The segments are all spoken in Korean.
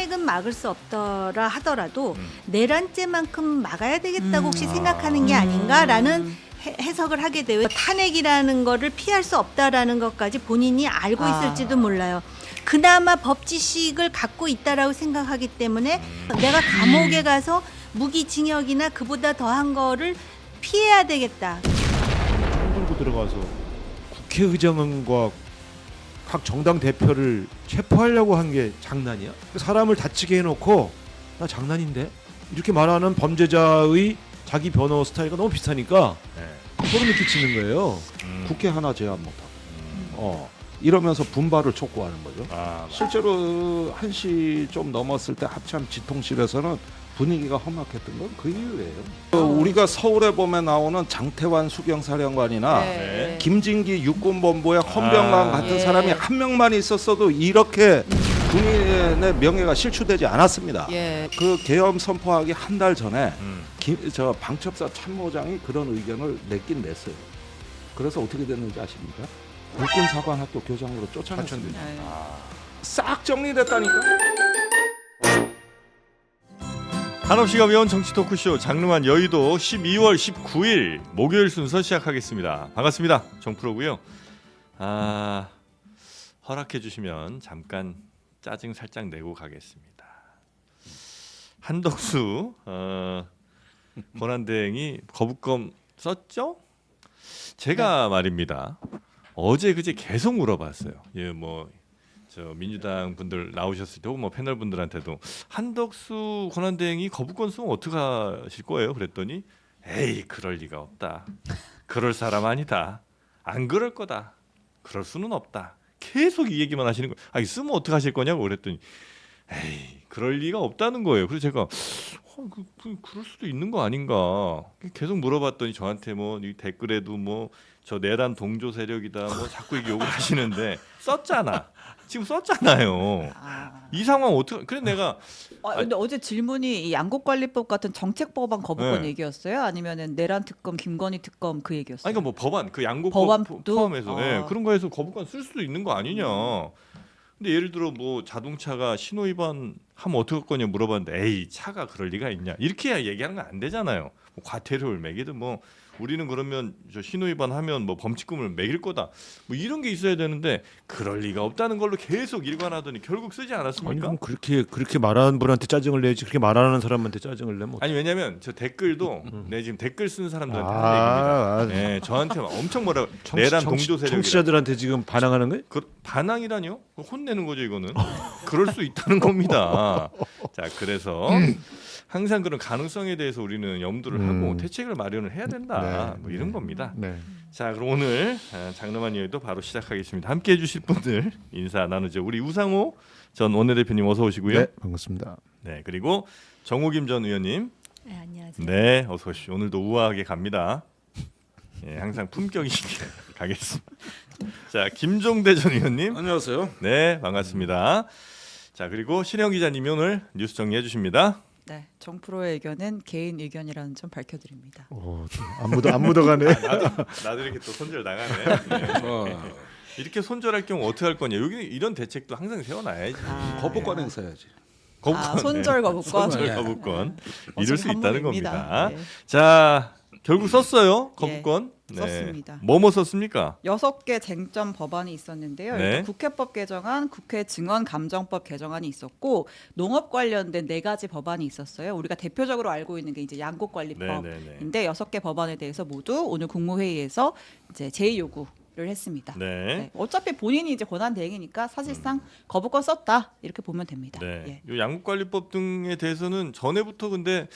탄핵은 막을 수 없더라 하더라도 내란죄만큼 막아야 되겠다고 혹시 생각하는 게 아닌가라는 해석을 하게 돼요. 탄핵이라는 거를 피할 수 없다라는 것까지 본인이 알고 있을지도 몰라요. 그나마 법지식을 갖고 있다라고 생각하기 때문에 내가 감옥에 가서 무기징역이나 그보다 더한 거를 피해야 되겠다. 들고 들어가서 국회의장과 각 정당 대표를 체포하려고 한 게 장난이야? 사람을 다치게 해놓고 나 장난인데? 이렇게 말하는 범죄자의 자기 변호 스타일과 너무 비슷하니까 소름이 끼치는 거예요. 국회 하나 제안 못하고 이러면서 분발을 촉구하는 거죠. 실제로 1시 좀 넘었을 때 합참 지통실에서는 분위기가 험악했던 건 그 이유예요. 우리가 서울에 보면 나오는 장태환 수경사령관이나 김진기 육군본부의 헌병관 같은 사람이 한 명만 있었어도 이렇게 군인의 명예가 실추되지 않았습니다. 그 계엄 선포하기 한 달 전에 저 방첩사 참모장이 그런 의견을 냈긴 냈어요. 그래서 어떻게 됐는지 아십니까? 육군사관학교 교장으로 쫓아냈습니다. 싹 정리됐다니까. 한없이가 위원 정치 토크쇼 장르만 여의도 12월 19일 목요일 순서 시작하겠습니다. 반갑습니다. 정프로고요. 허락해 주시면 잠깐 짜증 살짝 내고 가겠습니다. 한덕수 권한대행이 거부권 썼죠? 제가 말입니다. 어제 그제 계속 물어봤어요. 저 민주당 분들 나오셨을 때, 뭐 패널 분들한테도 한덕수 권한대행이 거부권 쓰면 어떻게 하실 거예요? 그랬더니 에이 그럴 리가 없다. 그럴 사람 아니다. 안 그럴 거다. 그럴 수는 없다. 계속 이 얘기만 하시는 거예요. 아니 쓰면 어떻게 하실 거냐고 그랬더니 에이 그럴 리가 없다는 거예요. 그래서 제가 그럴 수도 있는 거 아닌가 계속 물어봤더니 저한테 뭐 이 댓글에도 뭐 저 내란 동조 세력이다 뭐 자꾸 이렇게 욕을 하시는데 썼잖아. 지금 썼잖아요. 이 상황 어떻게? 그래 내가. 근데 어제 질문이 이 양곡관리법 같은 정책법안 거부권 네. 얘기였어요? 아니면은 내란 특검, 김건희 특검 그 얘기였어요? 아니 그러니까 뭐 법안 그 양곡 법안도? 포함해서 그런 거에서 거부권 쓸 수도 있는 거 아니냐. 근데 예를 들어 뭐 자동차가 신호 위반 하면 어떻게 할 거냐 물어봤는데 에이 차가 그럴 리가 있냐 이렇게 얘기하는 건 안 되잖아요. 뭐 과태료를 매기든 뭐 우리는 그러면 저 신호 위반하면 뭐 범칙금을 매길 거다 뭐 이런 게 있어야 되는데 그럴 리가 없다는 걸로 계속 일관하더니 결국 쓰지 아니 않았습니까? 그럼 그렇게 말하는 분한테 짜증을 내지 그렇게 말하는 사람한테 짜증을 내면 아니 왜냐면 저 댓글도 내 지금 댓글 쓰는 사람들한테 하는 얘기입니다. 네, 저한테 막 엄청 뭐라 내란 동조 세력이다. 청취자들한테 지금 반항하는 거예요? 반항이라뇨? 혼내는 거죠 이거는. 그럴 수 있다는 겁니다. 자 그래서 항상 그런 가능성에 대해서 우리는 염두를 하고 대책을 마련을 해야 된다. 뭐 이런 겁니다. 네. 자 그럼 오늘 장르만 여의도 바로 시작하겠습니다. 함께해 주실 분들 인사 나누죠. 우리 우상호 전 원내대표님 어서 오시고요. 네, 반갑습니다. 네 그리고 정호김 전 의원님. 네, 안녕하세요. 네 어서 오시죠. 오늘도 우아하게 갑니다. 예, 항상 품격 있게 가겠습니다. 자 김종대 전 의원님. 안녕하세요. 네 반갑습니다. 자 그리고 신영 기자님이 오늘 뉴스 정리해 주십니다. 네, 정프로의 의견은 개인 의견이라는 점 밝혀드립니다. 안 묻어가네. 나도 이렇게 또 손절 나가네. 네. 이렇게 손절할 경우 어떻게 할 거냐. 여기는 이런 대책도 항상 세워놔야지. 거부권 행사해야지. 거부권, 손절 거부권. 손절 거부권 네. 이럴 수 있다는 선물입니다. 겁니다. 네. 자 결국 썼어요 거부권. 썼습니다. 뭐뭐 썼습니까? 6개 쟁점 법안이 있었는데요. 네. 일단 국회법 개정안, 국회 증언감정법 개정안이 있었고 농업 관련된 4가지 법안이 있었어요. 우리가 대표적으로 알고 있는 게 이제 양곡관리법인데 6개 법안에 대해서 모두 오늘 국무회의에서 이제 제의 요구를 했습니다. 네. 네. 어차피 본인이 이제 권한 대행이니까 사실상 거부권 썼다 이렇게 보면 됩니다. 네. 예. 이 양국관리법 등에 대해서는 전에부터 근데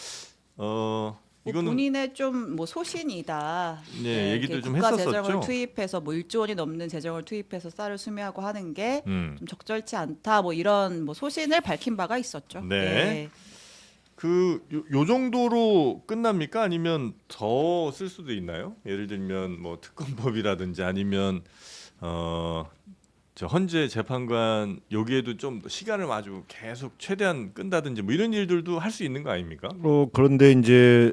이거는 본인의 좀 뭐 소신이다. 네, 얘기도 이렇게 좀 국가 했었었죠. 재정을 투입해서 뭐 1조 원이 넘는 재정을 투입해서 쌀을 수매하고 하는 게 좀 적절치 않다. 뭐 이런 뭐 소신을 밝힌 바가 있었죠. 네. 예. 요 정도로 끝납니까? 아니면 더 쓸 수도 있나요? 예를 들면 뭐 특검법이라든지 아니면 저 헌재 재판관 여기에도 좀 시간을 아주 계속 최대한 끈다든지 뭐 이런 일들도 할 수 있는 거 아닙니까? 그런데 이제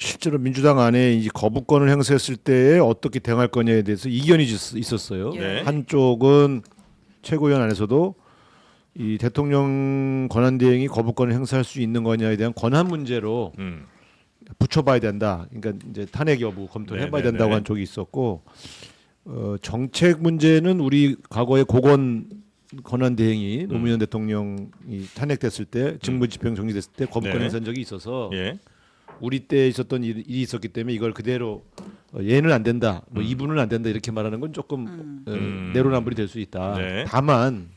실제로 민주당 안에 이제 거부권을 행사했을 때 어떻게 대응할 거냐에 대해서 이견이 있었어요. 네. 한쪽은 최고위원 안에서도 이 대통령 권한대행이 거부권을 행사할 수 있는 거냐에 대한 권한 문제로 붙여봐야 된다. 그러니까 이제 탄핵 여부 검토를 해봐야 네네네. 된다고 한 쪽이 있었고 정책 문제는 우리 과거에 고건 권한대행이 노무현 대통령이 탄핵됐을 때 직무집행 정리됐을 때 거부권 네. 행사한 적이 있어서 예. 우리 때 있었던 일이 있었기 때문에 이걸 그대로 얘는 안 된다, 뭐 이분은 안 된다 이렇게 말하는 건 조금 내로남불이 될 수 있다. 네. 다만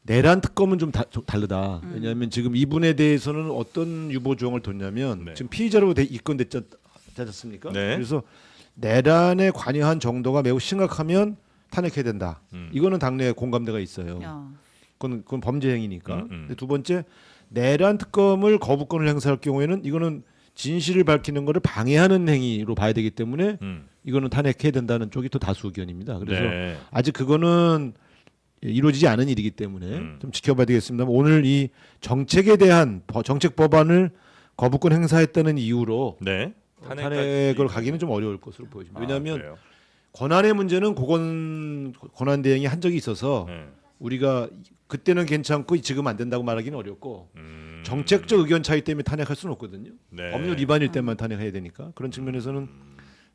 내란 특검은 좀 다르다. 왜냐하면 지금 이분에 대해서는 어떤 유보 조항을 뒀냐면 네. 지금 피의자로 입건됐지 않습니까? 네. 그래서 내란에 관여한 정도가 매우 심각하면 탄핵해야 된다. 이거는 당내에 공감대가 있어요. 야. 그건 범죄 행위니까. 음. 근데 두 번째 내란 특검을 거부권을 행사할 경우에는 이거는 진실을 밝히는 것을 방해하는 행위로 봐야 되기 때문에 이거는 탄핵해야 된다는 쪽이 또 다수 의견입니다. 그래서 네. 아직 그거는 이루어지지 않은 일이기 때문에 좀 지켜봐야 되겠습니다. 오늘 이 정책에 대한 정책 법안을 거부권 행사했다는 이유로 네. 탄핵을 가기는 좀 어려울 것으로 보여집니다. 왜냐하면 그래요? 권한의 문제는 권한 대행이 한 적이 있어서 네. 우리가 그때는 괜찮고 지금 안 된다고 말하기는 어렵고 정책적 의견 차이 때문에 탄핵할 수는 없거든요. 네. 법률 위반일 때만 탄핵해야 되니까 그런 측면에서는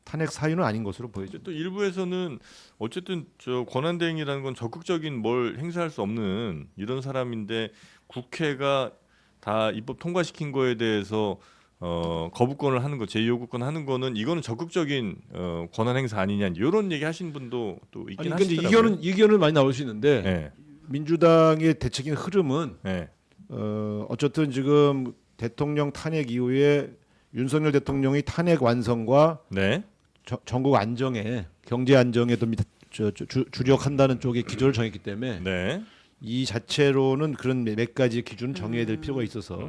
탄핵 사유는 아닌 것으로 보여죠. 또 일부에서는 어쨌든 저 권한대행이라는 건 적극적인 뭘 행사할 수 없는 이런 사람인데 국회가 다 입법 통과시킨 거에 대해서 거부권을 하는 거, 제2요구권 하는 거는 이거는 적극적인 권한 행사 아니냐 이런 얘기 하시는 분도 또 있긴 아니 근데 하시더라고요. 이견은 많이 나올 수 있는데 네. 민주당의 대책인 흐름은 네. 어쨌든 지금 대통령 탄핵 이후에 윤석열 대통령이 탄핵 완성과 네. 전국 안정에 경제 안정에도 주력한다는 쪽에 기조를 정했기 때문에 네. 이 자체로는 그런 몇 가지 기준을 정해야 될 필요가 있어서 뭐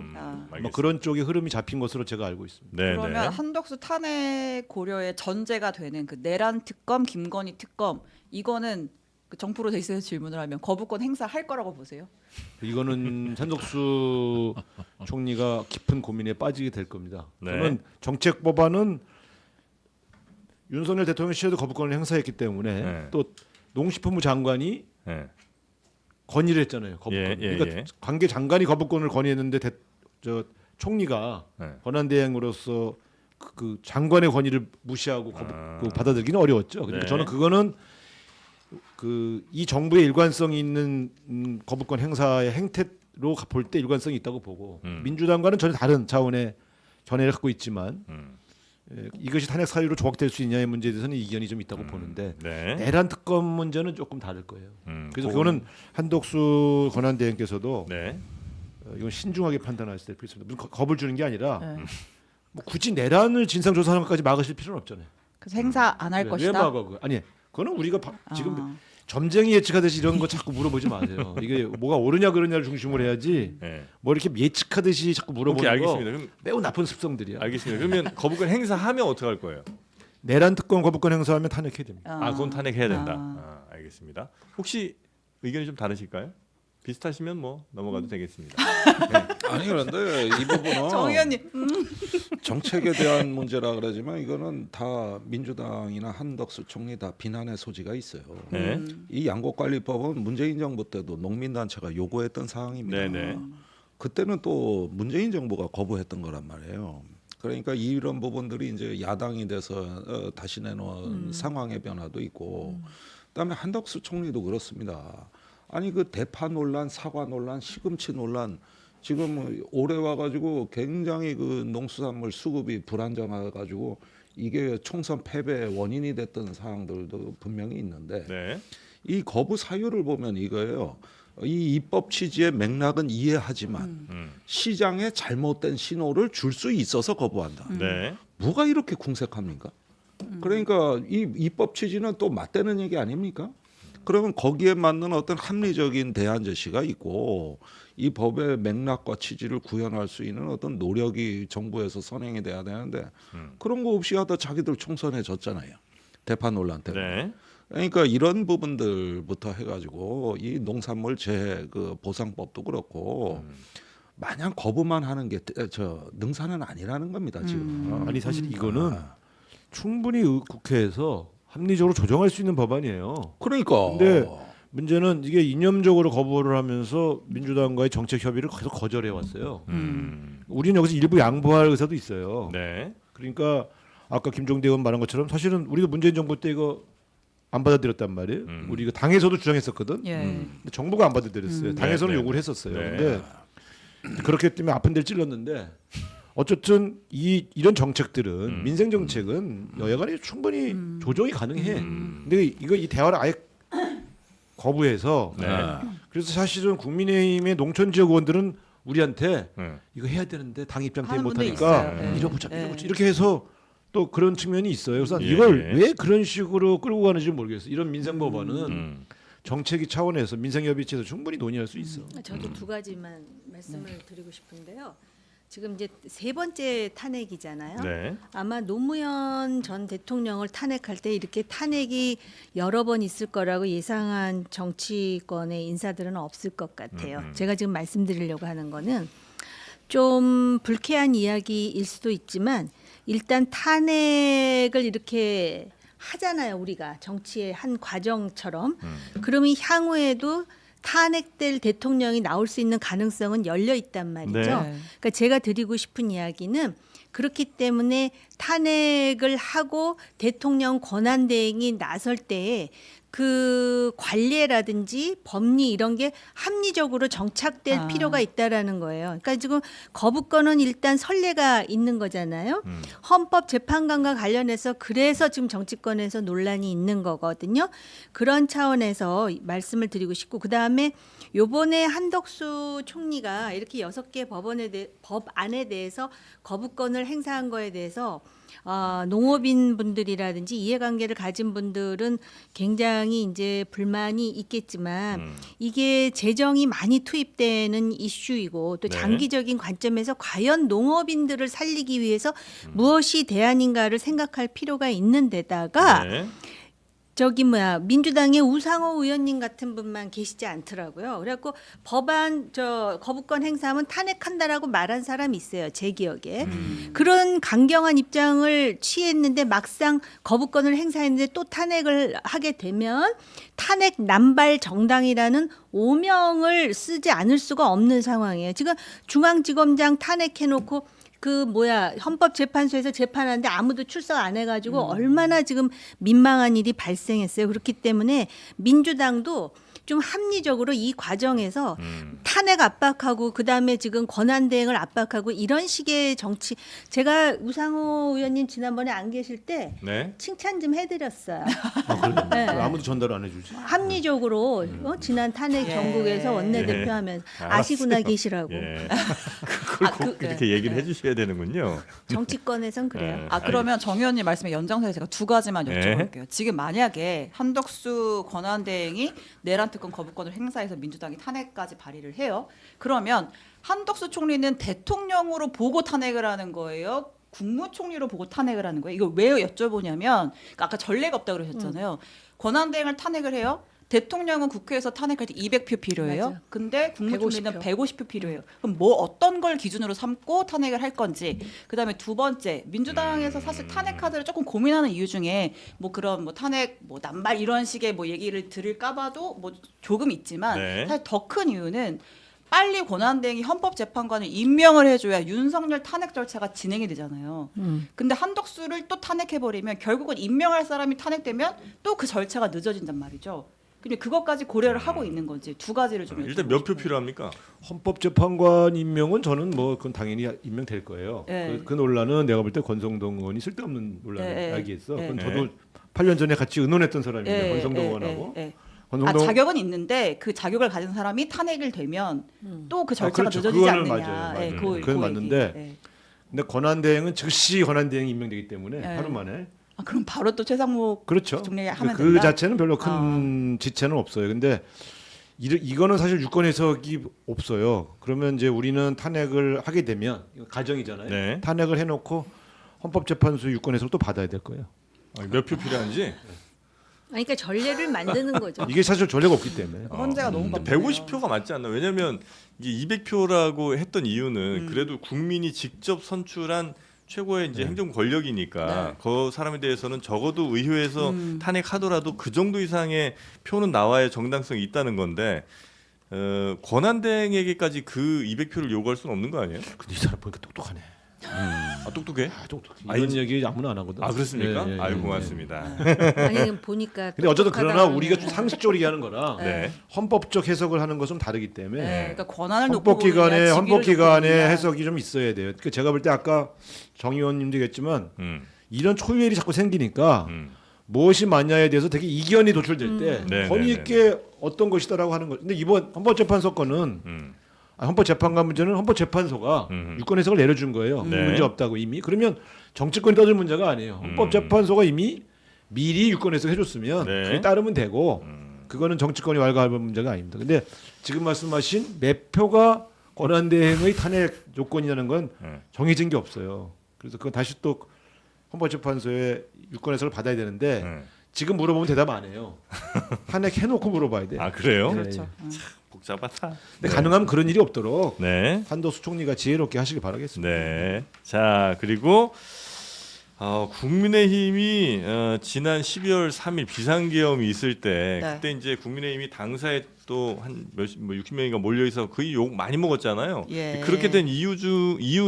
알겠습니다. 그런 쪽의 흐름이 잡힌 것으로 제가 알고 있습니다. 네, 그러면 네. 한덕수 탄핵 고려의 전제가 되는 그 내란 특검, 김건희 특검 이거는 그 정프로 제이스에서 질문을 하면 거부권 행사할 거라고 보세요? 이거는 한덕수 총리가 깊은 고민에 빠지게 될 겁니다. 네. 저는 정책 법안은 윤석열 대통령 시절도 거부권을 행사했기 때문에 네. 또 농식품부 장관이 네. 건의를 했잖아요. 거부권. 예, 예, 그러니까 예. 관계 장관이 거부권을 건의했는데 총리가 네. 권한대행으로서 그 장관의 건의를 무시하고 받아들이기는 어려웠죠. 그러니까 네. 저는 그거는 이 정부의 일관성이 있는 거부권 행사의 행태로 볼 때 일관성이 있다고 보고 민주당과는 전혀 다른 차원의 견해를 갖고 있지만 이것이 탄핵 사유로 조각될 수 있냐의 문제에 대해서는 이견이 좀 있다고 보는데 네. 내란 특검 문제는 조금 다를 거예요. 그래서 그건- 그거는 한덕수 권한대행께서도 네. 이건 신중하게 판단하셔야 될 필요 있습니다. 무슨 겁을 주는 게 아니라 네. 뭐 굳이 내란을 진상조사하는 것까지 막으실 필요는 없잖아요. 그래서 행사 안 할 왜 것이다. 막아 그거? 아니 그거는 우리가 지금 아. 점쟁이 예측하듯이 이런 거 자꾸 물어보지 마세요. 이게 뭐가 옳으냐 그러냐를 중심으로 해야지 네. 뭐 이렇게 예측하듯이 자꾸 오케이, 물어보는 거 알겠습니다. 그럼 매우 나쁜 습성들이야. 알겠습니다. 그러면 거부권 행사하면 어떻게 할 거예요? 내란 특권 거부권 행사하면 탄핵해야 됩니다. 그건 탄핵해야 된다. 아. 알겠습니다. 혹시 의견이 좀 다르실까요? 비슷하시면 뭐 넘어가도 되겠습니다. 아니 그런데 이 부분은 정 의원님 정책에 대한 문제라 그러지만 이거는 다 민주당이나 한덕수 총리 다 비난의 소지가 있어요. 네. 이 양곡관리법은 문재인 정부 때도 농민단체가 요구했던 사항입니다. 네네. 그때는 또 문재인 정부가 거부했던 거란 말이에요. 그러니까 이런 부분들이 이제 야당이 돼서 다시 내놓은 상황의 변화도 있고, 그다음에 한덕수 총리도 그렇습니다. 아니 그 대파 논란, 사과 논란, 시금치 논란 지금 올해 와가지고 굉장히 그 농수산물 수급이 불안정해가지고 이게 총선 패배의 원인이 됐던 사항들도 분명히 있는데 네. 이 거부 사유를 보면 이거예요. 이 입법 취지의 맥락은 이해하지만 시장에 잘못된 신호를 줄 수 있어서 거부한다. 네. 뭐가 이렇게 궁색합니까? 그러니까 이 입법 취지는 또 맞대는 얘기 아닙니까? 그러면 거기에 맞는 어떤 합리적인 대안 제시가 있고 이 법의 맥락과 취지를 구현할 수 있는 어떤 노력이 정부에서 선행이 돼야 되는데 그런 거 없이 하다 자기들 총선에 졌잖아요. 대파 논란 때문에. 네. 그러니까 이런 부분들부터 해가지고 이 농산물 그 보상법도 그렇고 마냥 거부만 하는 게 능사는 아니라는 겁니다 지금. 아니 사실 이거는 충분히 국회에서 합리적으로 조정할 수 있는 법안이에요. 그러니까. 근데 문제는 이게 이념적으로 거부를 하면서 민주당과의 정책 협의를 계속 거절해 왔어요. 우리는 여기서 일부 양보할 의사도 있어요. 네. 그러니까 아까 김종대 의원 말한 것처럼 사실은 우리도 문재인 정부 때 이거 안 받아들였단 말이에요. 우리 이거 당에서도 주장했었거든. 예. 근데 정부가 안 받아들였어요. 당에서는 네, 요구를 했었어요. 네. 근데 그렇기 때문에 아픈 데를 찔렀는데 어쨌든 이런 정책들은 민생 정책은 여야간에 충분히 조정이 가능해. 근데 이 대화를 아예 거부해서 네. 그래서 사실은 국민의힘의 농촌 지역 의원들은 우리한테 네. 이거 해야 되는데 당 입장 때문에 하는 분들이 못하니까 있어요. 네. 이러보자 네. 이렇게 해서 또 그런 측면이 있어요. 그래서 예, 이걸 예. 왜 그런 식으로 끌고 가는지 모르겠어요. 이런 민생 법안은 음. 정책이 차원에서 민생협의체에서 충분히 논의할 수 있어. 저도 두 가지만 말씀을 드리고 싶은데요. 지금 이제 세 번째 탄핵이잖아요. 네. 아마 노무현 전 대통령을 탄핵할 때 이렇게 탄핵이 여러 번 있을 거라고 예상한 정치권의 인사들은 없을 것 같아요. 제가 지금 말씀드리려고 하는 거는 좀 불쾌한 이야기일 수도 있지만 일단 탄핵을 이렇게 하잖아요. 우리가 정치의 한 과정처럼. 그러면 향후에도 탄핵될 대통령이 나올 수 있는 가능성은 열려 있단 말이죠. 네. 그러니까 제가 드리고 싶은 이야기는 그렇기 때문에 탄핵을 하고 대통령 권한 대행이 나설 때에 그 관례라든지 법리 이런 게 합리적으로 정착될 필요가 있다라는 거예요. 그러니까 지금 거부권은 일단 선례가 있는 거잖아요. 헌법재판관과 관련해서 그래서 지금 정치권에서 논란이 있는 거거든요. 그런 차원에서 말씀을 드리고 싶고 그다음에 요번에 한덕수 총리가 이렇게 6개 법안에 대해서 거부권을 행사한 거에 대해서 농업인 분들이라든지 이해관계를 가진 분들은 굉장히 이제 불만이 있겠지만 이게 재정이 많이 투입되는 이슈이고 또 네. 장기적인 관점에서 과연 농업인들을 살리기 위해서 무엇이 대안인가를 생각할 필요가 있는 데다가 네. 민주당의 우상호 의원님 같은 분만 계시지 않더라고요. 그래갖고 법안 거부권 행사하면 탄핵한다라고 말한 사람이 있어요. 제 기억에. 그런 강경한 입장을 취했는데 막상 거부권을 행사했는데 또 탄핵을 하게 되면 탄핵 남발 정당이라는 오명을 쓰지 않을 수가 없는 상황이에요. 지금 중앙지검장 탄핵해놓고 헌법재판소에서 재판하는데 아무도 출석 안 해가지고 얼마나 지금 민망한 일이 발생했어요. 그렇기 때문에 민주당도 좀 합리적으로 이 과정에서 탄핵 압박하고 그다음에 지금 권한대행을 압박하고 이런 식의 정치 제가 우상호 의원님 지난번에 안 계실 때 네. 칭찬 좀 해드렸어요. 네. 네. 아무도 전달 안 해주지. 합리적으로 지난 탄핵 예. 전국에서 원내대표 하면서 아시구나 계시라고. 예. 그걸 꼭 이렇게 얘기를 해주셔야 되는군요. 정치권에선 그래요. 네. 그러면 정 의원님 말씀에 연장선에 제가 두 가지만 네. 여쭤볼게요. 지금 만약에 한덕수 권한대행이 내란 특권 거부권을 행사해서 민주당이 탄핵까지 발의를 해요. 그러면 한덕수 총리는 대통령으로 보고 탄핵을 하는 거예요? 국무총리로 보고 탄핵을 하는 거예요? 이걸 왜 여쭤보냐면 그러니까 아까 전례가 없다고 그러셨잖아요. 권한대행을 탄핵을 해요. 대통령은 국회에서 탄핵할 때 200표 필요해요. 맞아. 근데 국무총리는 150표. 150표 필요해요. 그럼 뭐 어떤 걸 기준으로 삼고 탄핵을 할 건지. 그다음에 두 번째, 민주당에서 사실 탄핵 카드를 조금 고민하는 이유 중에 뭐 그런 뭐 탄핵 뭐 남발 이런 식의 뭐 얘기를 들을까 봐도 뭐 조금 있지만 네. 사실 더 큰 이유는 빨리 권한대행이 헌법재판관을 임명을 해줘야 윤석열 탄핵 절차가 진행이 되잖아요. 근데 한덕수를 또 탄핵해버리면 결국은 임명할 사람이 탄핵되면 또 그 절차가 늦어진단 말이죠. 근데 그것까지 고려를 하고 있는 건지 두 가지를 좀 일단 몇 표 필요합니까? 헌법재판관 임명은 저는 뭐 그건 당연히 임명될 거예요. 네. 그 논란은 내가 볼 때 권성동 의원이 쓸데없는 논란을 네, 야기했어. 네. 그건 저도 8년 전에 같이 의논했던 사람인데 예, 권성동 예, 의원하고. 예, 예. 권성동 자격은 있는데 그 자격을 가진 사람이 탄핵을 되면 또 그 절차가 그렇죠. 늦어지지 그거는 않느냐. 맞아요. 예, 그건 맞는데 얘기. 예. 근데 권한대행은 즉시 권한대행이 임명되기 때문에 네. 하루 만에 그럼 바로 또 최상목 그렇죠. 정리하면 그 된다? 자체는 별로 큰 지체는 없어요. 근데 이거는 사실 유권 해석이 없어요. 그러면 이제 우리는 탄핵을 하게 되면 이거 가정이잖아요. 네. 탄핵을 해놓고 헌법재판소 유권 해석을 또 받아야 될 거예요. 몇 표 필요한지? 그러니까 전례를 만드는 거죠. 이게 사실 전례가 없기 때문에. 헌재가 너무 많네요. 150표가 맞지 않나? 왜냐하면 이게 200표라고 했던 이유는 그래도 국민이 직접 선출한 최고의 이제 네. 행정 권력이니까 네. 그 사람에 대해서는 적어도 의회에서 음. 탄핵하더라도 그 정도 이상의 표는 나와야 정당성이 있다는 건데 권한대행에게까지 그 200표를 요구할 수는 없는 거 아니에요? 근데 이 사람 보니까 똑똑하네. 아, 똑똑해? 아, 똑똑해. 아, 이런 이제- 얘기 아무나 안 하거든. 아 그렇습니까? 예, 예, 아유 예. 고맙습니다. 아니 보니까. 근데 어쨌든 그러나 똑똑하다는- 우리가 좀 상식적으로 얘기하는 거라 네. 헌법적 해석을 하는 것은 다르기 때문에 네, 그러니까 권한을 놓고 헌법기관의 보느냐, 지위를 놓고 헌법기관의 보느냐. 해석이 좀 있어야 돼요. 그러니까 제가 볼 때 아까 정 의원님도 얘기했지만 이런 초유일이 자꾸 생기니까 무엇이 맞냐에 대해서 되게 이견이 도출될 때 네, 권위 네, 있게 어떤 것이다라고 하는 거. 근데 이번 헌법재판소 건은 헌법재판관 문제는 헌법재판소가 유권 해석을 내려준 거예요. 네. 문제 없다고 이미. 그러면 정치권이 떠들 문제가 아니에요. 헌법재판소가 이미 미리 유권 해석 해줬으면 네. 그에 따르면 되고 그거는 정치권이 왈가왈부 문제가 아닙니다. 근데 지금 말씀하신 몇 표가 권한대행의 탄핵 요건이라는 건 정해진 게 없어요. 그래서 그건 다시 또 헌법재판소에 유권 해석을 받아야 되는데 지금 물어보면 대답 안 해요. 탄핵 해놓고 물어봐야 돼. 아 그래요? 네. 그렇죠. 복잡하다. 근데 가능하면 그런 일이 없도록 네. 한도수 총리가 지혜롭게 하시길 바라겠습니다. 네. 자 그리고 국민의힘이 지난 12월 3일 비상계엄이 있을 때 네. 그때 이제 국민의힘이 당사에 또 한 60명인가 몰려 있어 거의 욕 많이 먹었잖아요. 예. 그렇게 된 이유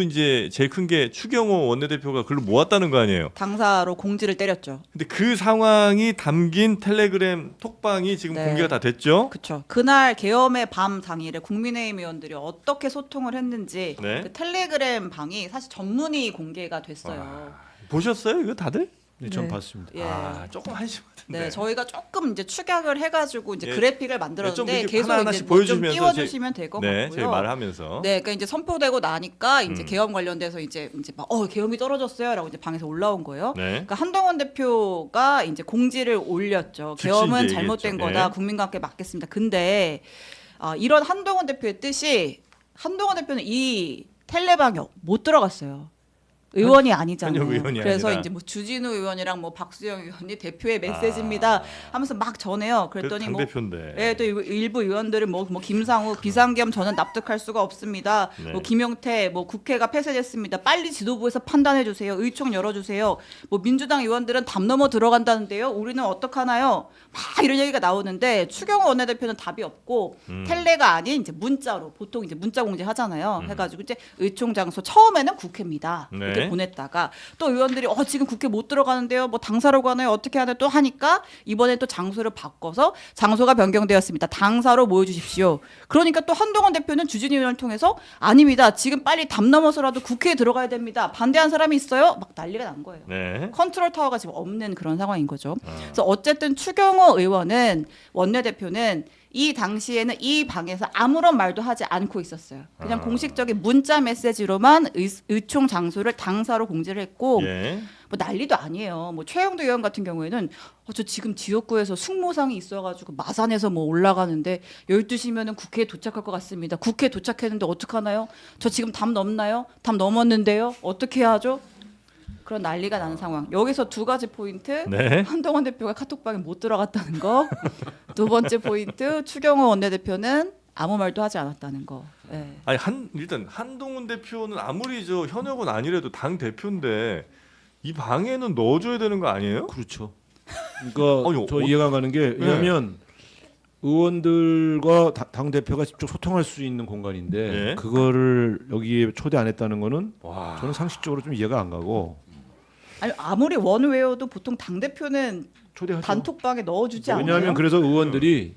이제 제일 큰 게 추경호 원내대표가 글로 모았다는 거 아니에요. 당사로 공지를 때렸죠. 근데 그 상황이 담긴 텔레그램 톡방이 지금 네. 공개가 다 됐죠. 그렇죠. 그날 계엄의 밤 당일에 국민의힘 의원들이 어떻게 소통을 했는지 네. 그 텔레그램 방이 사실 전문이 공개가 됐어요. 보셨어요? 이거 다들? 네, 전 네. 봤습니다. 예. 조금 한심하던데. 네, 저희가 조금 이제 축약을 해가지고 이제 예. 그래픽을 좀 만들었는데 이렇게 계속 하나하나씩 이제 뭐좀 보여주시면서 띄워주시면 될 것 네, 같고요. 저희 말하면서. 네, 그러니까 이제 선포되고 나니까 이제 계엄 관련돼서 이제 막 계엄이 떨어졌어요라고 이제 방에서 올라온 거예요. 네. 그러니까 한동훈 대표가 이제 공지를 올렸죠. 즉시 계엄은 이제 잘못된 얘기했죠. 거다. 네. 국민과 함께 맞겠습니다. 근데 이런 한동훈 대표의 뜻이 한동훈 대표는 이 텔레방에 못 들어갔어요. 의원이 아니잖아요. 현역 의원이 그래서 아니라. 이제 뭐 주진우 의원이랑 뭐 박수영 의원이 대표의 메시지입니다 하면서 막 전해요. 그랬더니 당 뭐 대표인데. 예, 또 일부 의원들은 뭐 김상우 비상계엄 저는 납득할 수가 없습니다. 네. 뭐 김용태 뭐 국회가 폐쇄됐습니다. 빨리 지도부에서 판단해 주세요. 의총 열어 주세요. 뭐 민주당 의원들은 담 넘어 들어간다는데요. 우리는 어떡하나요? 막 이런 얘기가 나오는데 추경호 원내대표는 답이 없고 텔레가 아닌 이제 문자로 보통 이제 문자 공지 하잖아요. 해가지고 이제 의총 장소 처음에는 국회입니다. 네. 이렇게 보냈다가 또 의원들이 지금 국회 못 들어가는데요. 뭐 당사로 가나요? 어떻게 하나요? 또 하니까 이번에 또 장소를 바꿔서 장소가 변경되었습니다. 당사로 모여주십시오. 그러니까 또 한동훈 대표는 주진우 의원을 통해서 아닙니다. 지금 빨리 담 넘어서라도 국회에 들어가야 됩니다. 반대한 사람이 있어요? 막 난리가 난 거예요. 네. 컨트롤 타워가 지금 없는 그런 상황인 거죠. 그래서 어쨌든 추경호 의원은 원내대표는 이 당시에는 이 방에서 아무런 말도 하지 않고 있었어요. 그냥 공식적인 문자 메시지로만 의총 장소를 당사로 공지를 했고 예. 뭐 난리도 아니에요. 뭐 최영도 의원 같은 경우에는 저 지금 지역구에서 숙모상이 있어가지고 마산에서 뭐 올라가는데 12시면은 국회에 도착할 것 같습니다. 국회에 도착했는데 어떡하나요? 저 지금 담 넘나요? 담 넘었는데요? 어떻게 해야 하죠? 그런 난리가 나는 상황. 여기서 두 가지 포인트. 네. 한동훈 대표가 카톡방에 못 들어갔다는 거. 두 번째 포인트. 추경호 원내대표는 아무 말도 하지 않았다는 거. 네. 아니 일단 한동훈 대표는 아무리 저 현역은 아니래도 당 대표인데 이 방에는 넣어줘야 되는 거 아니에요? 그렇죠. 그러니까 아니, 저 이해가 안 가는 게 왜냐하면 의원들과 당 대표가 직접 소통할 수 있는 공간인데 예. 그거를 여기에 초대 안 했다는 거는 와. 저는 상식적으로 좀 이해가 안 가고 아니 아무리 원외여도 보통 당 대표는 초대하죠. 단톡방에 넣어주지 않아요. 왜냐하면 그래서 의원들이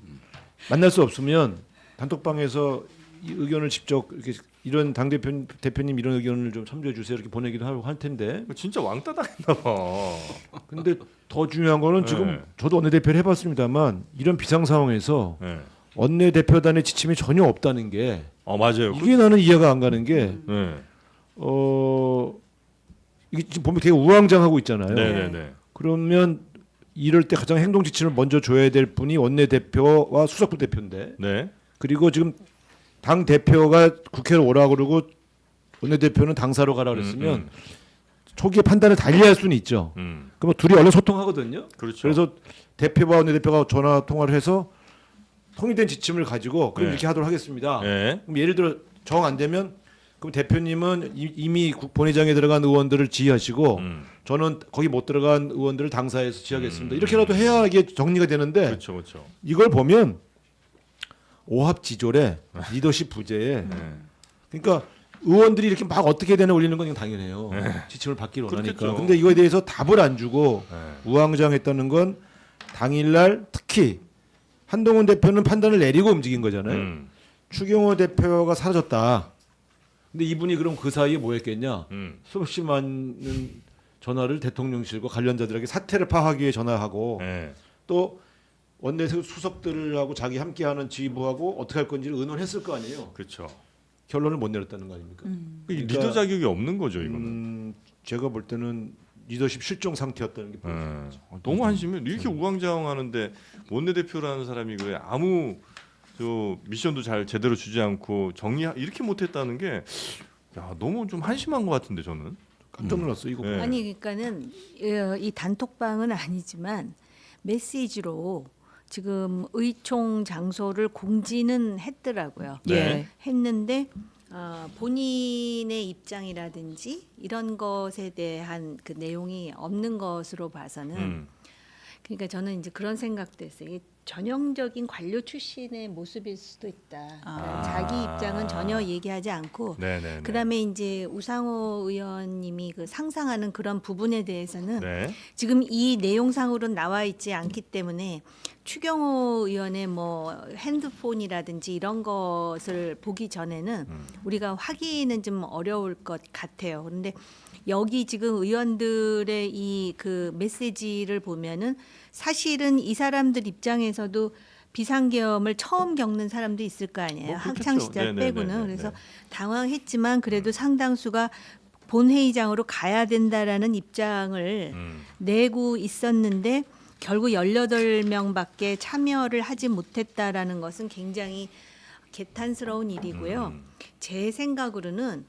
만날 수 없으면 단톡방에서 이 의견을 직접 이렇게 이런 당 대표님 이런 의견을 좀 참조해 주세요 이렇게 보내기도 하고 할 텐데 진짜 왕따 당했나 봐. 근데 더 중요한 거는 지금 네. 저도 원내대표를 해봤습니다만 이런 비상 상황에서 네. 원내대표단의 지침이 전혀 없다는 게 맞아요. 이게 나는 이해가 안 가는 게 네. 이게 지금 보면 되게 우왕좌왕하고 있잖아요. 네네네. 그러면 이럴 때 가장 행동 지침을 먼저 줘야 될 분이 원내대표와 수석부 대표인데 네. 그리고 지금 당 대표가 국회로 오라 그러고 원내대표는 당사로 가라 그랬으면 초기에 판단을 달리할 수는 있죠. 그러면 둘이 얼른 소통하거든요. 그렇죠. 그래서 대표와 원내대표가 전화 통화를 해서 통일된 지침을 가지고 그럼 네. 이렇게 하도록 하겠습니다. 네. 그럼 예를 들어 정 안 되면 그럼 대표님은 이미 본회장에 들어간 의원들을 지휘하시고 저는 거기 못 들어간 의원들을 당사에서 지휘하겠습니다. 이렇게라도 해야 이게 정리가 되는데 그렇죠, 그렇죠. 이걸 보면 오합지졸에 리더십 부재에 그러니까 의원들이 이렇게 막 어떻게 되나 올리는 건 그냥 당연해요. 지침을 받기를 원하니까. 그렇겠죠. 근데 이거에 대해서 답을 안 주고 네. 우왕좌왕했다는 건 당일날 특히 한동훈 대표는 판단을 내리고 움직인 거잖아요. 추경호 대표가 사라졌다. 근데 이분이 그럼 그 사이에 뭐 했겠냐? 수없이 많은 전화를 대통령실과 관련자들에게 사태를 파악하기 위해 전화하고 네. 또 원내 수석들하고 자기 함께하는 지휘부하고 어떻게 할 건지를 의논했을 거 아니에요. 그렇죠. 결론을 못 내렸다는 거 아닙니까? 그러니까, 리더 자격이 없는 거죠, 이거는. 제가 볼 때는 리더십 실종 상태였다는 게 보여요. 너무 한심해. 이렇게 우왕좌왕하는데 원내대표라는 사람이 그 아무 저 미션도 잘 제대로 주지 않고 정리 이렇게 못했다는 게 야, 너무 좀 한심한 것 같은데 저는. 깜짝 놀랐어 이거. 네. 아니 그러니까는 이 단톡방은 아니지만 메시지로 지금 의총 장소를 공지는 했더라고요. 네. 예. 했는데 본인의 입장이라든지 이런 것에 대한 그 내용이 없는 것으로 봐서는 그러니까 저는 이제 그런 생각도 했어요. 이게 전형적인 관료 출신의 모습일 수도 있다. 그러니까 자기 입장은 전혀 얘기하지 않고 네네. 그다음에 이제 우상호 의원님이 그 상상하는 그런 부분에 대해서는 네. 지금 이 내용상으로는 나와 있지 않기 때문에 추경호 의원의 뭐 핸드폰이라든지 이런 것을 보기 전에는 우리가 확인은 좀 어려울 것 같아요. 그런데 여기 지금 의원들의 이 그 메시지를 보면은 사실은 이 사람들 입장에서도 비상계엄을 처음 겪는 사람도 있을 거 아니에요. 뭐 그렇겠죠. 학창 시절 네네네네. 빼고는. 그래서 당황했지만 그래도 상당수가 본회의장으로 가야 된다라는 입장을 내고 있었는데 결국 18명밖에 참여를 하지 못했다라는 것은 굉장히 개탄스러운 일이고요. 제 생각으로는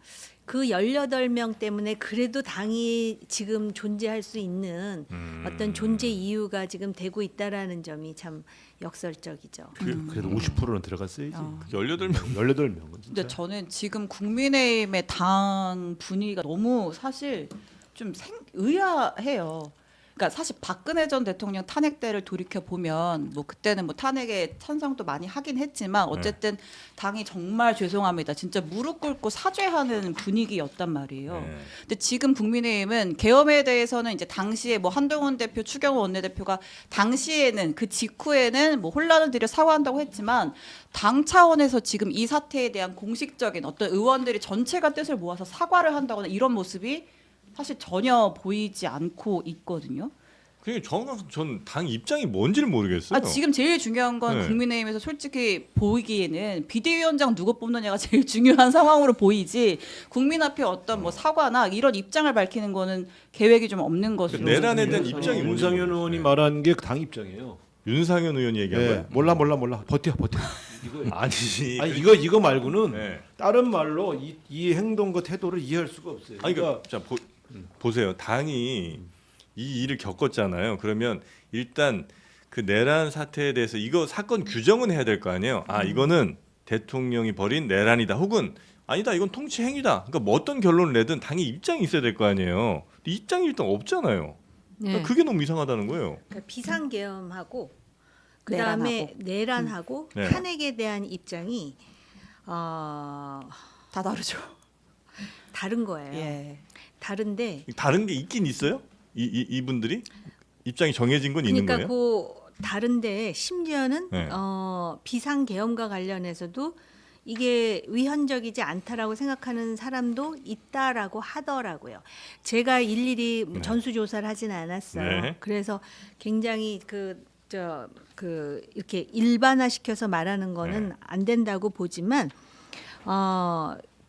그 18명 때문에 그래도 당이 지금 존재할 수 있는 어떤 존재 이유가 지금 되고 있다라는 점이 참 역설적이죠. 그래도 50%는 들어갔어야지. 18명. 18명은 진짜. 근데 저는 지금 국민의힘의 당 분위기가 너무 사실 좀 의아해요. 그러니까 사실 박근혜 전 대통령 탄핵 때를 돌이켜 보면 뭐 그때는 뭐 탄핵에 찬성도 많이 하긴 했지만 어쨌든 당이 정말 죄송합니다. 진짜 무릎 꿇고 사죄하는 분위기였단 말이에요. 네. 근데 지금 국민의힘은 계엄에 대해서는 이제 당시에 뭐 한동훈 대표, 추경호 원내대표가 당시에는 그 직후에는 뭐 혼란을 들여 사과한다고 했지만 당 차원에서 지금 이 사태에 대한 공식적인 어떤 의원들이 전체가 뜻을 모아서 사과를 한다거나 이런 모습이 사실 전혀 보이지 않고 있거든요. 그러니까 전 당 입장이 뭔지를 모르겠어요. 지금 제일 중요한 건 네. 국민의힘에서 솔직히 보이기에는 비대위원장 누구 뽑느냐가 제일 중요한 상황으로 보이지 국민 앞에 어떤 뭐 사과나 이런 입장을 밝히는 거는 계획이 좀 없는 것으로 내란에 대한 보여서. 입장이 뭔지 윤상현 의원이 말한 게 당 입장이에요. 윤상현 의원이 얘기한 네. 거예요? 몰라 버텨. 이거 아니 이거 말고는 네. 다른 말로 이 행동과 태도를 이해할 수가 없어요. 아니 그러니까 자 보세요. 당이 이 일을 겪었잖아요. 그러면 일단 그 내란 사태에 대해서 이거 사건 규정은 해야 될 거 아니에요. 이거는 대통령이 벌인 내란이다. 혹은 아니다. 이건 통치 행위다. 그러니까 뭐 어떤 결론을 내든 당의 입장이 있어야 될 거 아니에요. 근데 입장이 일단 없잖아요. 그러니까 그게 너무 이상하다는 거예요. 그러니까 비상계엄하고 그다음에 내란하고 네. 탄핵에 대한 입장이 다 다르죠. 다른 거예요. 예. 다른데 다른 게 있긴 있어요? 이분들이 입장이 정해진 건 있는 그러니까 거예요? 그 다른데 심지어는 네. 비상계엄과 관련해서도 이게 위헌적이지 않다라고 생각하는 사람도 있다라고 하더라고요. 제가 일일이 전수조사를 하진 않았어요. 네. 그래서 굉장히 이렇게 일반화시켜서 말하는 거는 안 된다고 보지만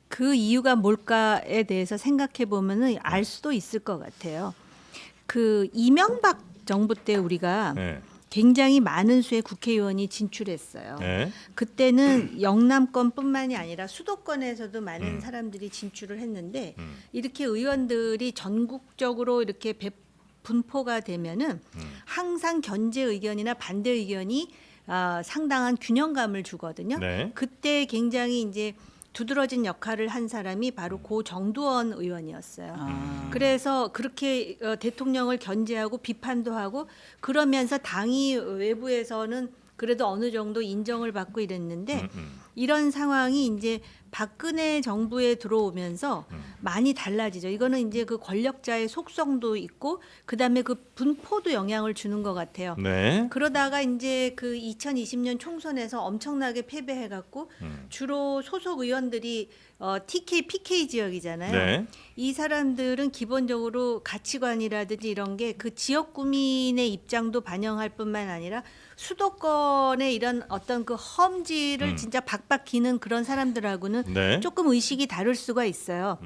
그 이유가 뭘까에 대해서 생각해 보면은 알 수도 있을 것 같아요. 그 이명박 정부 때 우리가 네. 굉장히 많은 수의 국회의원이 진출했어요. 네. 그때는 영남권뿐만이 아니라 수도권에서도 많은 사람들이 진출을 했는데 이렇게 의원들이 전국적으로 이렇게 분포가 되면은 항상 견제 의견이나 반대 의견이 상당한 균형감을 주거든요. 네. 그때 굉장히 이제 두드러진 역할을 한 사람이 바로 고 정두원 의원이었어요. 아. 그래서 그렇게 대통령을 견제하고 비판도 하고 그러면서 당이 외부에서는 그래도 어느 정도 인정을 받고 이랬는데 이런 상황이 이제 박근혜 정부에 들어오면서 많이 달라지죠. 이거는 이제 그 권력자의 속성도 있고 그다음에 그 분포도 영향을 주는 것 같아요. 네. 그러다가 이제 그 2020년 총선에서 엄청나게 패배해갖고 주로 소속 의원들이 TK, PK 지역이잖아요. 네. 이 사람들은 기본적으로 가치관이라든지 이런 게 그 지역 구민의 입장도 반영할 뿐만 아니라 수도권의 이런 어떤 그 험지를 진짜 박박 기는 그런 사람들하고는 네. 조금 의식이 다를 수가 있어요.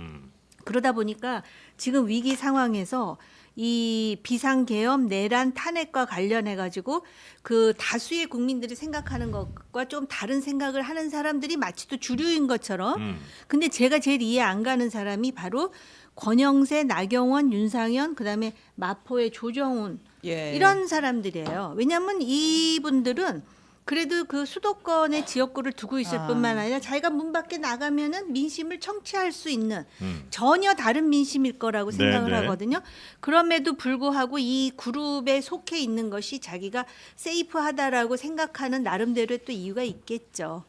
그러다 보니까 지금 위기 상황에서 이 비상계엄 내란 탄핵과 관련해 가지고 그 다수의 국민들이 생각하는 것과 좀 다른 생각을 하는 사람들이 마치 또 주류인 것처럼 근데 제가 제일 이해 안 가는 사람이 바로 권영세, 나경원, 윤상현 그다음에 마포의 조정훈 예. 이런 사람들이에요. 왜냐하면 이분들은 그래도 그 수도권의 지역구를 두고 있을 뿐만 아니라 자기가 문 밖에 나가면은 민심을 청취할 수 있는 전혀 다른 민심일 거라고 생각을 네네. 하거든요. 그럼에도 불구하고 이 그룹에 속해 있는 것이 자기가 세이프하다라고 생각하는 나름대로의 또 이유가 있겠죠.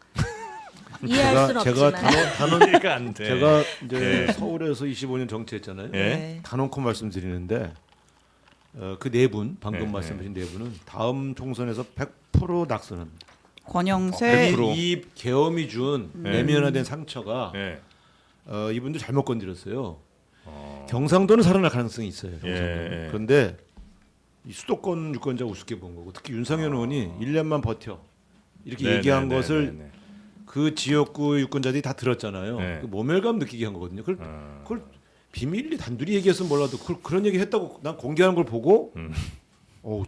이해할 수는 제가 없지만. 단원 이해가 안 돼. 제가 이제 예. 서울에서 25년 정치했잖아요. 예. 단언코 말씀드리는데 그 네 분 방금 예, 말씀하신 네 분은 다음 총선에서 100% 낙선합니다. 권영세 100%. 이 계엄이 준 내면화된 상처가 예. 이분도 잘못 건드렸어요. 경상도는 살아날 가능성이 있어요. 경상도는. 예. 그런데 이 수도권 유권자 우습게 본 거고 특히 윤상현 의원이 1년만 버텨 이렇게 네, 얘기한 네, 것을 네, 네, 네. 그 지역구 유권자들이 다 들었잖아요. 네. 그 모멸감 느끼게 한 거거든요. 그걸 비밀리 단둘이 얘기했으면 몰라도 그런 얘기 했다고 난 공개하는 걸 보고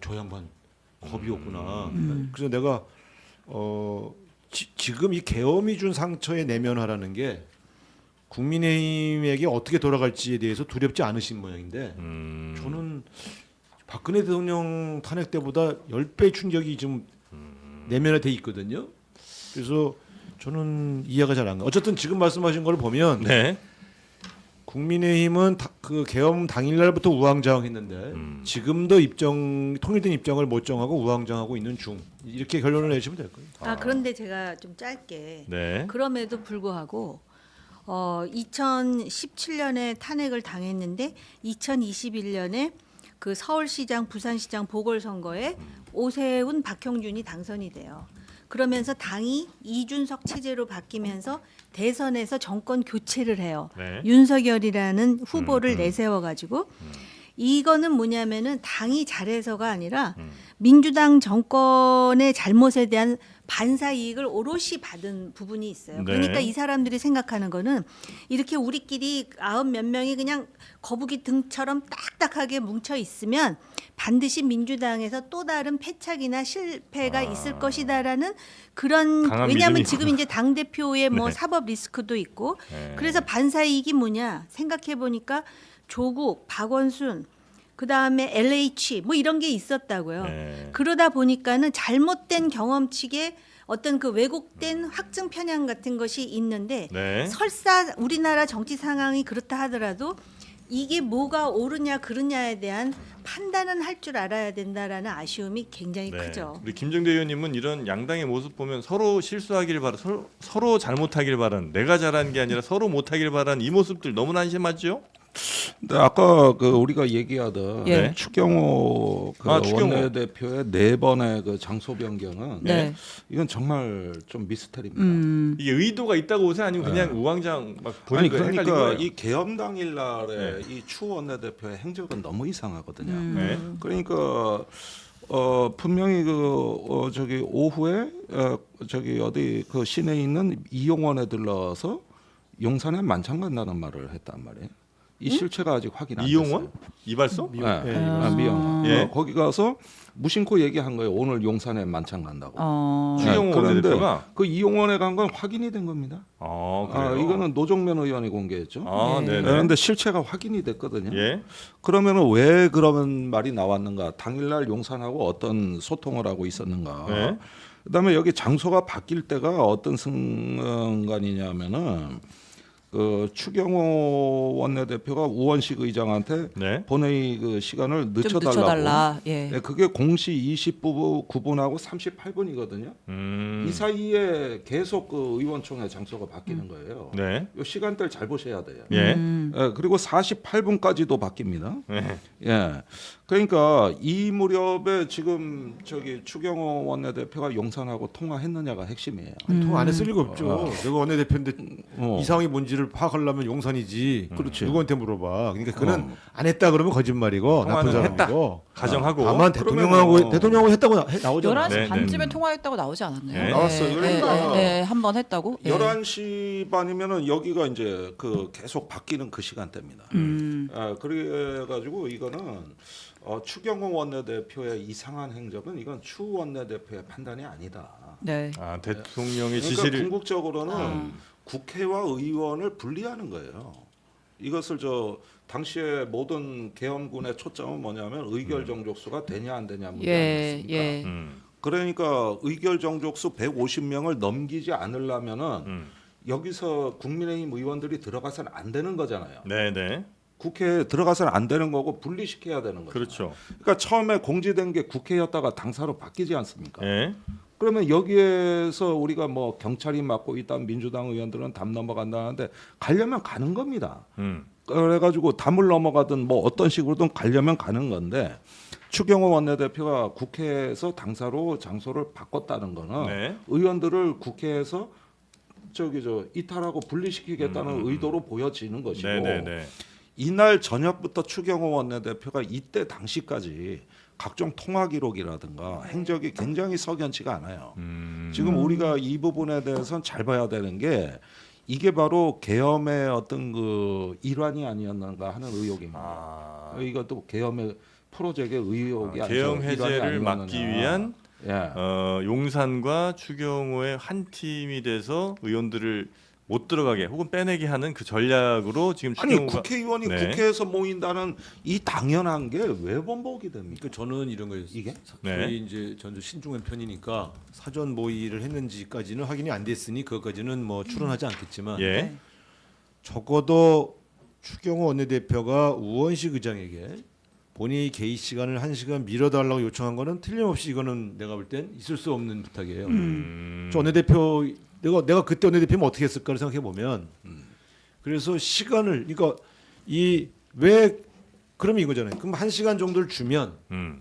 저 양반 겁이 없구나. 그래서 내가 지금 이 계엄이 준 상처의 내면화라는 게 국민의힘에게 어떻게 돌아갈지에 대해서 두렵지 않으신 모양인데 저는 박근혜 대통령 탄핵 때보다 10배 충격이 좀 내면화돼 있거든요. 그래서 저는 이해가 잘 안 가. 어쨌든 지금 말씀하신 걸 보면 네. 국민의힘은 그 계엄 당일날부터 우왕좌왕했는데 지금도 통일된 입장을 못 정하고 우왕좌왕하고 있는 중 이렇게 결론을 내시면 될 거예요. 그런데 제가 좀 짧게 네. 그럼에도 불구하고 2017년에 탄핵을 당했는데 2021년에 그 서울시장, 부산시장 보궐선거에 오세훈, 박형준이 당선이 돼요. 그러면서 당이 이준석 체제로 바뀌면서 대선에서 정권 교체를 해요. 네. 윤석열이라는 후보를 내세워 가지고 이거는 뭐냐면은 당이 잘해서가 아니라 민주당 정권의 잘못에 대한 반사 이익을 오롯이 받은 부분이 있어요. 네. 그러니까 이 사람들이 생각하는 거는 이렇게 우리끼리 90몇 명이 그냥 거북이 등처럼 딱딱하게 뭉쳐 있으면 반드시 민주당에서 또 다른 패착이나 실패가 있을 것이다라는 그런 강한 왜냐하면 믿음이 지금 이제 당 대표의 뭐 네. 사법 리스크도 있고 네. 그래서 반사 이익이 뭐냐 생각해 보니까 조국, 박원순 그다음에 LH 뭐 이런 게 있었다고요. 네. 그러다 보니까는 잘못된 경험칙에 어떤 그 왜곡된 확증 편향 같은 것이 있는데 네. 설사 우리나라 정치 상황이 그렇다 하더라도 이게 뭐가 옳으냐 그르냐에 대한 판단은 할 줄 알아야 된다라는 아쉬움이 굉장히 네. 크죠. 우리 김정대 의원님은 이런 양당의 모습 보면 서로 실수하길 바라 서로 잘못하길 바란 내가 잘한 게 아니라 서로 못하길 바란 이 모습들 너무나 안심하죠? 근데 아까 그 우리가 얘기하던 예. 추경호 추경호. 원내대표의 4번의 그 장소 변경은 네. 이건 정말 좀 미스터리입니다. 이게 의도가 있다고 보세요? 아니면 그냥 우왕좌왕 막 보는 아니 거예요? 헷갈린 그러니까 거예요? 이 계엄 당일날에 이 추 원내대표의 행적은 너무 이상하거든요. 네. 그러니까 분명히 저기 오후에 저기 어디 그 시내에 있는 이용원에 들러서 용산에 만찬 간다는 말을 했단 말이에요. 이 실체가 아직 확인 안 됐어요. 이용원? 이발소? 네. 예, 미용. 예. 거기 가서 무심코 얘기한 거예요. 오늘 용산에 만찬 간다고. 추경호 그런데 원내대표가? 그 이용원에 간 건 확인이 된 겁니다. 그래요? 이거는 노정면 의원이 공개했죠. 네. 그런데 실체가 확인이 됐거든요. 예. 그러면은 왜 그런 말이 나왔는가? 당일날 용산하고 어떤 소통을 하고 있었는가? 네. 그다음에 여기 장소가 바뀔 때가 어떤 순간이냐면은 그 추경호 원내대표가 우원식 의장한테 네. 본회의 그 시간을 좀 늦춰달라고. 늦춰달라. 예. 네, 그게 공시 29분하고 38분이거든요. 이 사이에 계속 그 의원총회 장소가 바뀌는 거예요. 네. 이 시간대를 잘 보셔야 돼요. 예. 예, 그리고 48분까지도 바뀝니다. 네. 예. 그러니까 이 무렵에 지금 저기 추경호 원내대표가 용산하고 통화했느냐가 핵심이에요. 통화 안 했을 리가 없죠. 내가 원내대표인데 어. 이 상황이 뭔지를 파악하려면 용산이지. 그렇지. 누구한테 물어봐. 그러니까 그는 안 했다 그러면 거짓말이고 나쁜 통화는 사람이고. 가정하고. 다만 그러면은 대통령하고 했다고 나오잖아. 11시 네, 반쯤에 네. 통화했다고 나오지 않았나요? 네. 나왔어요. 그러니까 한 번 했다고? 예. 11시 반이면은 여기가 이제 그 계속 바뀌는 그 시간대입니다. 그래 가지고 이거는 추경호 원내대표의 이상한 행적은 이건 추 원내대표의 판단이 아니다. 네. 아, 대통령의 그러니까 지시를 궁극적으로는 국회와 의원을 분리하는 거예요. 이것을 당시에 모든 계엄군의 초점은 뭐냐면 의결 정족수가 되냐 안 되냐 문제 예. 아니겠습니까? 예. 그러니까 의결 정족수 150명을 넘기지 않으려면은 여기서 국민의힘 의원들이 들어가서는 안 되는 거잖아요. 네, 네. 국회에 들어가서는 안 되는 거고 분리시켜야 되는 거죠. 그렇죠. 그러니까 처음에 공지된 게 국회였다가 당사로 바뀌지 않습니까? 예. 그러면 여기에서 우리가 뭐 경찰이 맡고 있다 민주당 의원들은 담 넘어간다는데 가려면 가는 겁니다. 그래가지고 담을 넘어가든 뭐 어떤 식으로든 가려면 가는 건데 추경호 원내대표가 국회에서 당사로 장소를 바꿨다는 거는 네. 의원들을 국회에서 이탈하고 분리시키겠다는 의도로 보여지는 것이고 네, 네, 네. 이날 저녁부터 추경호 원내대표가 이때 당시까지 각종 통화 기록이라든가 행적이 굉장히 석연치가 않아요. 지금 우리가 이 부분에 대해서는 잘 봐야 되는 게 이게 바로 계엄의 어떤 그 일환이 아니었는가 하는 의혹입니다. 이것도 계엄의 프로젝트의 의혹이 아니죠. 계엄 일환이 해제를 아니었느냐. 막기 위한 예. 용산과 추경호의 한 팀이 돼서 의원들을 못 들어가게 혹은 빼내게 하는 그 전략으로 지금 아니 추경호가 국회의원이 네. 국회에서 모인다는 이 당연한 게 왜 번복이 됩니까? 그러니까 저는 이런 거예요. 이게? 네. 저희 이제 전주 신중한 편이니까 사전 모의를 했는지까지는 확인이 안 됐으니 그것까지는 뭐 추론하지 않겠지만 예. 적어도 추경호 원내대표가 우원식 의장에게 본인이 개의 시간을 1시간 미뤄달라고 요청한 거는 틀림없이 이거는 내가 볼 땐 있을 수 없는 부탁이에요. 저 원내대표 내가 그때 원내대표면 어떻게 했을까를 생각해 보면 그래서 시간을 그러니까 그러면 이거잖아요. 그럼 1시간 정도를 주면 그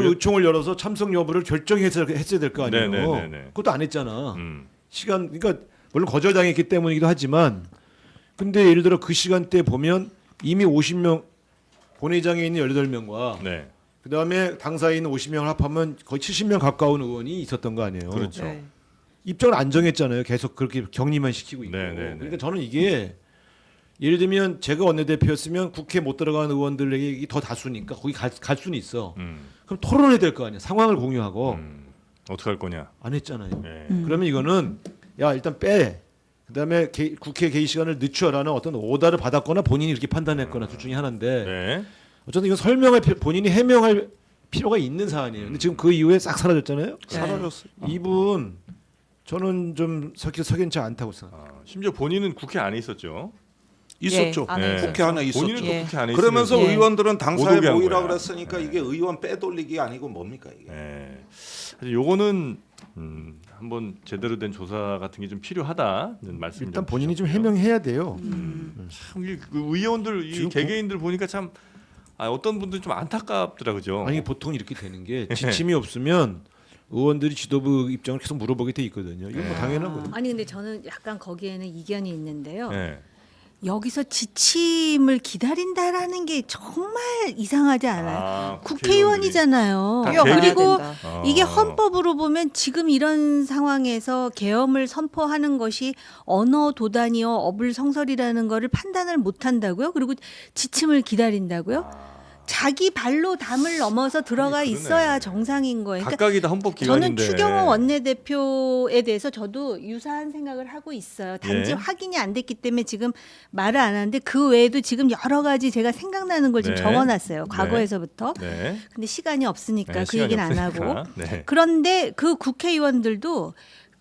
그래- 의총을 열어서 참석 여부를 결정했어야 될 거 아니에요. 네네네네. 그것도 안 했잖아. 음. 시간 그러니까 물론 거절당했기 때문이기도 하지만 근데 예를 들어 그 시간대 보면 이미 50명 본회의장에 있는 18명과 네. 그다음에 당사에 있는 50명을 합하면 거의 70명 가까운 의원이 있었던 거 아니에요. 그렇죠. 네. 입장을 안 정했잖아요. 계속 그렇게 격리만 시키고 있고. 네네네. 그러니까 저는 이게 예를 들면 제가 원내대표였으면 국회 못 들어간 의원들에게 이게 더 다수니까 거기 갈 수는 있어. 그럼 토론해야 될 거 아니야. 상황을 공유하고 어떻게 할 거냐? 안 했잖아요. 예. 그러면 이거는 야 일단 빼. 그다음에 국회 개의 시간을 늦춰라는 어떤 오다를 받았거나 본인이 이렇게 판단했거나 둘 중에 하나인데 네. 어쨌든 이건 설명할 본인이 해명할 필요가 있는 사안이에요. 근데 지금 그 이후에 싹 사라졌잖아요. 사라졌어요. 이분 저는 좀 석연치 않다고 생각해요. 심지어 본인은 국회 안에 있었죠. 있었죠. 예, 안에 국회 안에 있었죠. 본인은 또 예. 국회 안에 그러면서 있으면서 예. 의원들은 당사에 오게 한 모이라 거야. 그랬으니까 네. 이게 의원 빼돌리기 아니고 뭡니까 이게? 예. 사실 요거는 한번 제대로 된 조사 같은 게 좀 필요하다는 말씀. 일단 본인이 좀 해명해야 돼요. 참그 의원들 이 지금 개개인들 보니까 참 어떤 분들은 좀 안타깝더라 그죠. 아니 보통 이렇게 되는 게 지침이 없으면 의원들이 지도부 입장을 계속 물어보게 돼 있거든요. 이건 뭐 당연하거든요. 아니 근데 저는 약간 거기에는 이견이 있는데요. 예. 여기서 지침을 기다린다라는 게 정말 이상하지 않아요? 국회의원이잖아요. 다 뛰어가야 그리고 된다. 이게 헌법으로 보면 지금 이런 상황에서 계엄을 선포하는 것이 언어 도단이요 어불성설이라는 거를 판단을 못 한다고요? 그리고 지침을 기다린다고요? 자기 발로 담을 넘어서 들어가 그러네. 있어야 정상인 거예요. 그러니까 각각이 다 헌법 저는 기관인데. 추경호 원내대표에 대해서 저도 유사한 생각을 하고 있어요. 단지 예. 확인이 안 됐기 때문에 지금 말을 안 하는데 그 외에도 지금 여러 가지 제가 생각나는 걸 지금 네. 적어놨어요. 네. 과거에서부터. 네. 근데 시간이 없으니까 네, 그 시간이 얘기는 안 없으니까. 하고. 네. 그런데 그 국회의원들도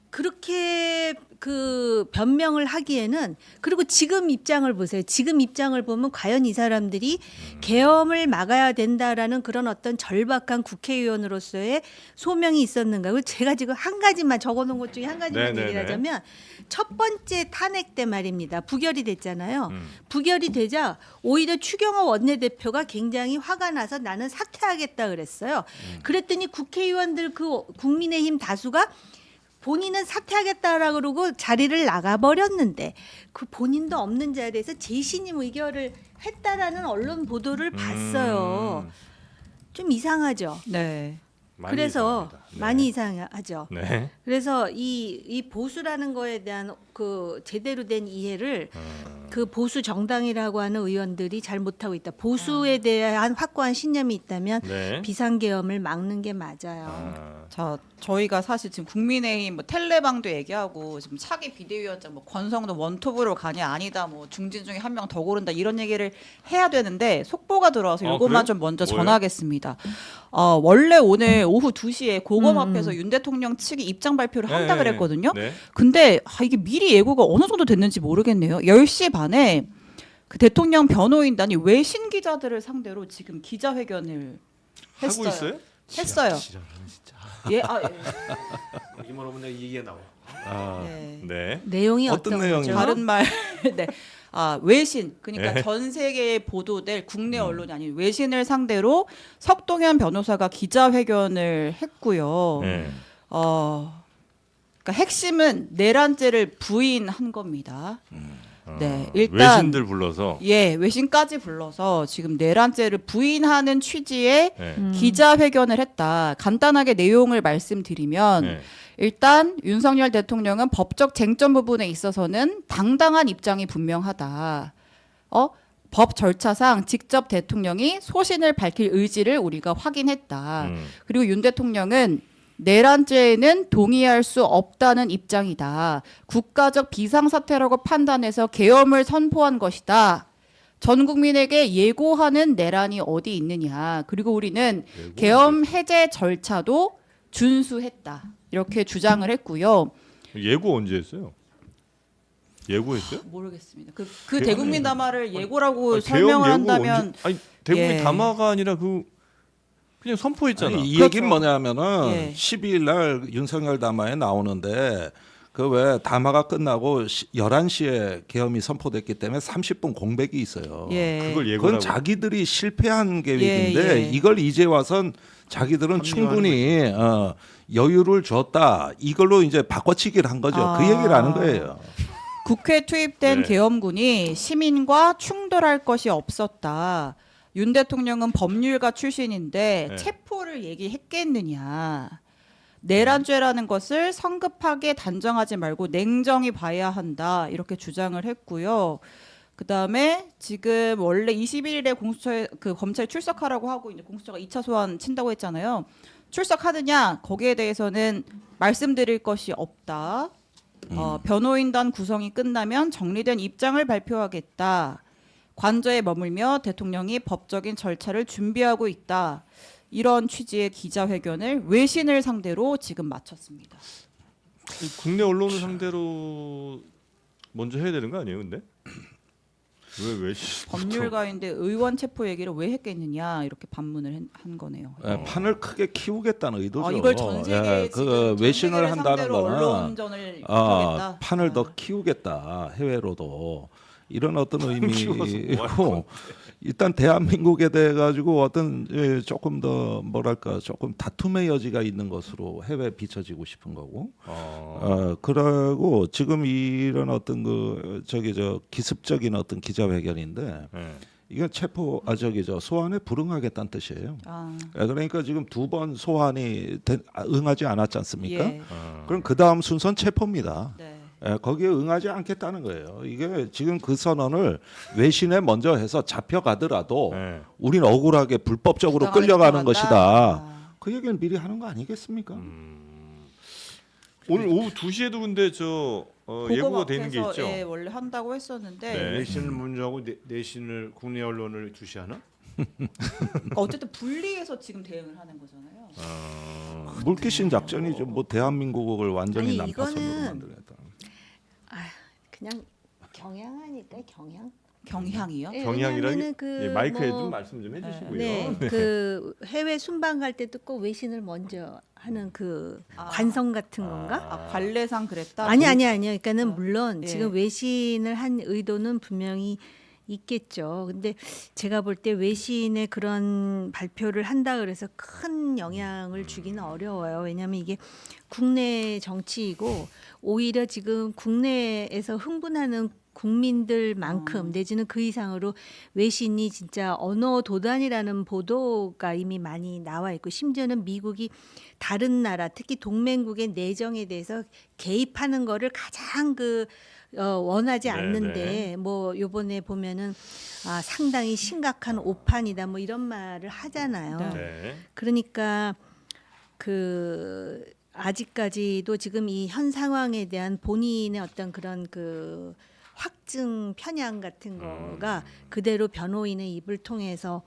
그렇게 그 변명을 하기에는 그리고 지금 입장을 보세요. 지금 입장을 보면 과연 이 사람들이 계엄을 막아야 된다라는 그런 어떤 절박한 국회의원으로서의 소명이 있었는가. 그리고 제가 지금 한 가지만 적어놓은 것 중에 한 가지만 네네네. 얘기를 하자면 첫 번째 탄핵 때 말입니다. 부결이 됐잖아요. 음. 부결이 되자 오히려 추경호 원내대표가 굉장히 화가 나서 나는 사퇴하겠다 그랬어요. 그랬더니 국회의원들 그 국민의힘 다수가 본인은 사퇴하겠다라고 그러고 자리를 나가버렸는데 그 본인도 없는 자리에서 재신임 의결을 했다라는 언론 보도를 봤어요. 좀 이상하죠. 네. 많이 그래서 이상합니다. 네. 많이 이상하죠. 네. 그래서 이 보수라는 거에 대한 그 제대로 된 이해를 그 보수 정당이라고 하는 의원들이 잘 못하고 있다. 보수에 대한 확고한 신념이 있다면 네. 비상계엄을 막는 게 맞아요. 아, 자, 저희가 사실 지금 국민의힘 뭐 텔레방도 얘기하고 지금 차기 비대위원장 뭐 권성동 원톱으로 가냐 아니다 뭐 중진 중에 한 명 더 고른다 이런 얘기를 해야 되는데 속보가 들어와서 아, 이것만 그래요? 좀 먼저 뭐예요? 전하겠습니다. 원래 오늘 오후 2시에 고검 음. 앞에서 윤 대통령 측이 입장 발표를 네, 한다 네, 그랬거든요. 네. 근데 이게 미리 예고가 어느 정도 됐는지 모르겠네요. 10시 반에 그 대통령 변호인단이 외신 기자들을 상대로 지금 기자회견을 했어요. 하고 있어요? 했어요. 진짜. 예, 여기만 오면 내가 이게 나와. 네. 네. 내용이 어떤 어떤 내용이요? 거죠? 다른 말, 네. 외신 그러니까 네. 전 세계에 보도될 국내 언론이 아닌 외신을 상대로 석동현 변호사가 기자회견을 했고요. 네. 그러니까 핵심은 내란죄를 부인한 겁니다. 네, 어, 일단 외신들 불러서. 예, 외신까지 불러서 지금 내란죄를 부인하는 취지의 네. 기자회견을 했다. 간단하게 내용을 말씀드리면 네. 일단 윤석열 대통령은 법적 쟁점 부분에 있어서는 당당한 입장이 분명하다. 법 절차상 직접 대통령이 소신을 밝힐 의지를 우리가 확인했다. 그리고 윤 대통령은 내란죄에는 동의할 수 없다는 입장이다. 국가적 비상사태라고 판단해서 계엄을 선포한 것이다. 전 국민에게 예고하는 내란이 어디 있느냐. 그리고 우리는 계엄 해제 절차도 준수했다. 이렇게 주장을 했고요. 예고 언제 했어요? 예고했어요? 모르겠습니다. 그 계엄 대국민 예고. 담화를 예고라고 아니, 설명을 계엄 예고 한다면 언제, 아니 대국민 예. 담화가 아니라 그냥 선포했잖아. 아니, 이 그렇죠. 얘기는 뭐냐면은 예. 12일 날 윤석열 담화에 나오는데 그 왜 담화가 끝나고 11시에 계엄이 선포됐기 때문에 30분 공백이 있어요. 예. 그걸 예고라고. 그건 자기들이 실패한 계획인데 예, 예. 이걸 이제 와선 자기들은 충분히 여유를 줬다. 이걸로 이제 바꿔치기를 한 거죠. 그 얘기를 하는 거예요. 국회 투입된 네. 계엄군이 시민과 충돌할 것이 없었다. 윤 대통령은 법률가 출신인데 네. 체포를 얘기했겠느냐. 내란죄라는 것을 성급하게 단정하지 말고 냉정히 봐야 한다. 이렇게 주장을 했고요. 그다음에 지금 원래 21일에 공수처에 검찰 출석하라고 하고 이제 공수처가 2차 소환 친다고 했잖아요. 출석하느냐? 거기에 대해서는 말씀드릴 것이 없다. 변호인단 구성이 끝나면 정리된 입장을 발표하겠다. 관저에 머물며 대통령이 법적인 절차를 준비하고 있다. 이런 취지의 기자회견을 외신을 상대로 지금 마쳤습니다. 국내 언론을 상대로 먼저 해야 되는 거 아니에요, 근데? 왜 외신? 법률가인데 의원 체포 얘기를 왜 했겠느냐 이렇게 반문을 한 거네요. 예, 판을 크게 키우겠다는 의도죠. 이걸 전 세계 그 외신을 한다는 거는 언론전을 하겠다. 판을 더 키우겠다 해외로도 이런 어떤 키워서 뭐 할 의미고 일단 대한민국에 대해 가지고 어떤 조금 더 뭐랄까 조금 다툼의 여지가 있는 것으로 해외에 비춰지고 싶은 거고 그러고 지금 이런 어떤 기습적인 어떤 기자회견인데 네. 이건 소환에 불응하겠다는 뜻이에요. 그러니까 지금 2번 소환이 응하지 않았지 않습니까? 예. 그럼 그 다음 순서는 체포입니다. 네. 거기에 응하지 않겠다는 거예요. 이게 지금 그 선언을 외신에 먼저 해서 잡혀가더라도 네. 우린 억울하게 불법적으로 부당하게 끌려가는 끌려간다? 것이다. 그 얘기는 미리 하는 거 아니겠습니까? 오늘 오후 2시에도 근데 예고가 되는 게 있죠. 예, 원래 한다고 했었는데 네. 내신을 먼저 하고 내신을 국내 언론을 주시하나? 그러니까 어쨌든 분리해서 지금 대응을 하는 거잖아요. 물귀신 작전이죠. 뭐 대한민국을 완전히 아니, 난파선으로 이거는 만들겠다. 그냥 경향하니까 경향. 경향이요? 네, 경향이라기 왜냐면은 그 마이크에 뭐- 좀 말씀 좀 해주시고요. 네, 그 해외 순방 갈 때도 꼭 외신을 먼저 하는 그 아. 관성 같은 건가? 관례상 그랬다. 아니요. 그러니까는 물론 예. 지금 외신을 한 의도는 분명히 있겠죠. 근데 제가 볼 때 외신의 그런 발표를 한다 그래서 큰 영향을 주기는 어려워요. 왜냐하면 이게 국내 정치이고 오히려 지금 국내에서 흥분하는 국민들만큼 내지는 그 이상으로 외신이 진짜 언어 도단이라는 보도가 이미 많이 나와 있고 심지어는 미국이 다른 나라 특히 동맹국의 내정에 대해서 개입하는 거를 가장 원하지 네, 않는데 네. 뭐 요번에 보면은 상당히 심각한 오판이다 뭐 이런 말을 하잖아요. 네. 네. 그러니까 그 아직까지도 지금 이 현 상황에 대한 본인의 어떤 그런 그 확증 편향 같은 거가 그대로 변호인의 입을 통해서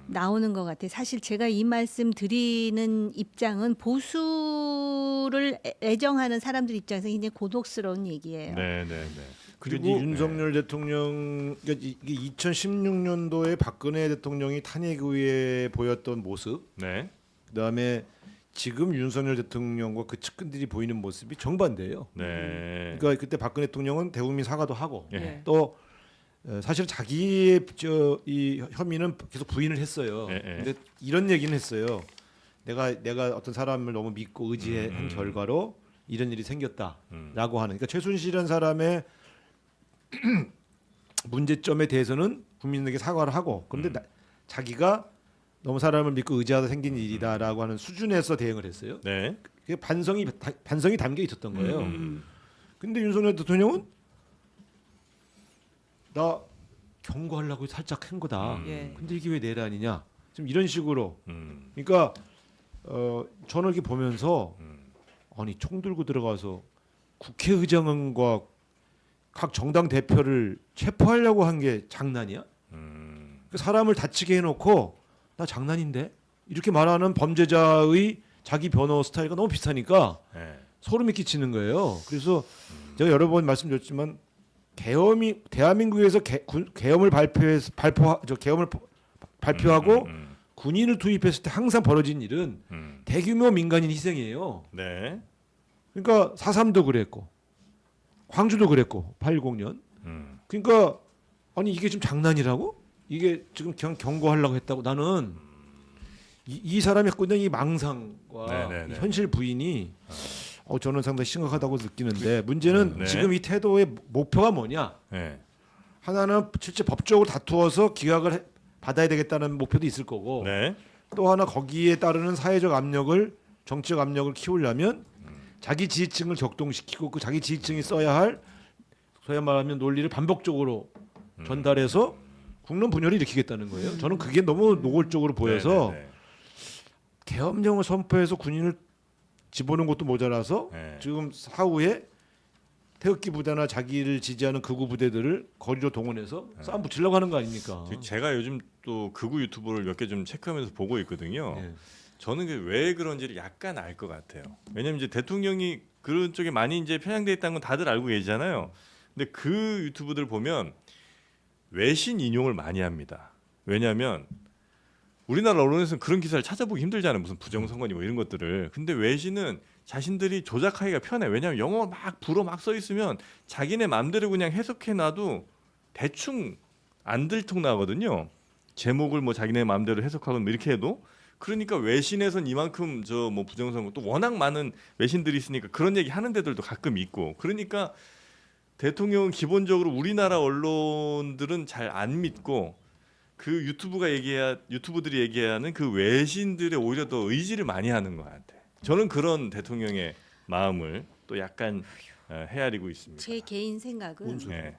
나오는 것 같아요. 사실 제가 이 말씀 드리는 입장은 보수를 애정하는 사람들 입장에서 굉장히 고독스러운 얘기예요. 네, 네, 네. 그리고 윤석열 대통령 그러니까 이게 2016년도에 박근혜 대통령이 탄핵 후에 보였던 모습, 네. 그다음에 지금 윤석열 대통령과 그 측근들이 보이는 모습이 정반대예요. 네. 그러니까 그때 박근혜 대통령은 대국민 사과도 하고 예. 또 사실 자기의 이 혐의는 계속 부인을 했어요. 예, 예. 근데 이런 얘기는 했어요. 내가 어떤 사람을 너무 믿고 의지한 결과로 이런 일이 생겼다라고 하는. 그러니까 최순실이라는 사람의 문제점에 대해서는 국민에게 사과를 하고 그런데 자기가 너무 사람을 믿고 의지하다 생긴 일이다라고 하는 수준에서 대응을 했어요. 네. 그게 반성이 담겨 있었던 거예요. 음. 근데 윤석열 대통령은 나 경고하려고 살짝 한 거다. 예. 근데 이게 왜 내란이냐? 지금 이런 식으로. 음. 그러니까 저는 이렇게 보면서 아니 총 들고 들어가서 국회의장과 각 정당 대표를 체포하려고 한 게 장난이야? 그 사람을 다치게 해놓고 나 장난인데 이렇게 말하는 범죄자의 자기 변호 스타일과 너무 비슷하니까 네. 소름이 끼치는 거예요. 그래서 제가 여러 번 말씀드렸지만 계엄이 대한민국에서 계엄을 발표하고 군인을 투입했을 때 항상 벌어진 일은 대규모 민간인 희생이에요. 네. 그러니까 4.3도 그랬고 광주도 그랬고 8.10년. 그러니까 아니 이게 지금 장난이라고? 이게 지금 그냥 경고하려고 했다고 나는 이 사람이 갖고 있는 이 망상과 네네네. 이 현실 부인이 저는 상당히 심각하다고 느끼는데 문제는 네. 지금 이 태도의 목표가 뭐냐? 네. 하나는 실제 법적으로 다투어서 기각을 받아야 되겠다는 목표도 있을 거고 네. 또 하나 거기에 따르는 사회적 압력을 정치적 압력을 키우려면 자기 지지층을 격동시키고 그 자기 지지층이 써야 할 소위 말하면 논리를 반복적으로 전달해서 국론 분열을 일으키겠다는 거예요. 저는 그게 너무 노골적으로 보여서 네, 네, 계엄령을 선포해서 군인을 집어넣은 것도 모자라서 네. 지금 사후에 태극기 부대나 자기를 지지하는 극우 부대들을 거리로 동원해서 싸움 붙이려고 하는 거 아닙니까? 지금 제가 요즘 또 극우 유튜브를 몇 개 좀 체크하면서 보고 있거든요. 예. 저는 그게 왜 그런지를 약간 알 것 같아요. 왜냐면 이제 대통령이 그런 쪽에 많이 이제 편향돼 있다는 건 다들 알고 계시잖아요. 근데 그 유튜브들 보면 외신 인용을 많이 합니다. 왜냐하면 우리나라 언론에서는 그런 기사를 찾아보기 힘들잖아요. 무슨 부정선거니 뭐 이런 것들을. 근데 외신은 자신들이 조작하기가 편해. 왜냐하면 영어 막 불어 막 써 있으면 자기네 마음대로 그냥 해석해 놔도 대충 안 들통 나거든요. 제목을 뭐 자기네 마음대로 해석하고 뭐 이렇게 해도. 그러니까 외신에선 이만큼 저 뭐 부정선거 또 워낙 많은 외신들이 있으니까 그런 얘기 하는 데들도 가끔 있고. 그러니까 대통령은 기본적으로 우리나라 언론들은 잘 안 믿고 그 유튜브들이 얘기하는 그 외신들의 오히려 더 의지를 많이 하는 것 같아. 저는 그런 대통령의 마음을 또 약간 헤아리고 있습니다. 제 개인 생각은 네.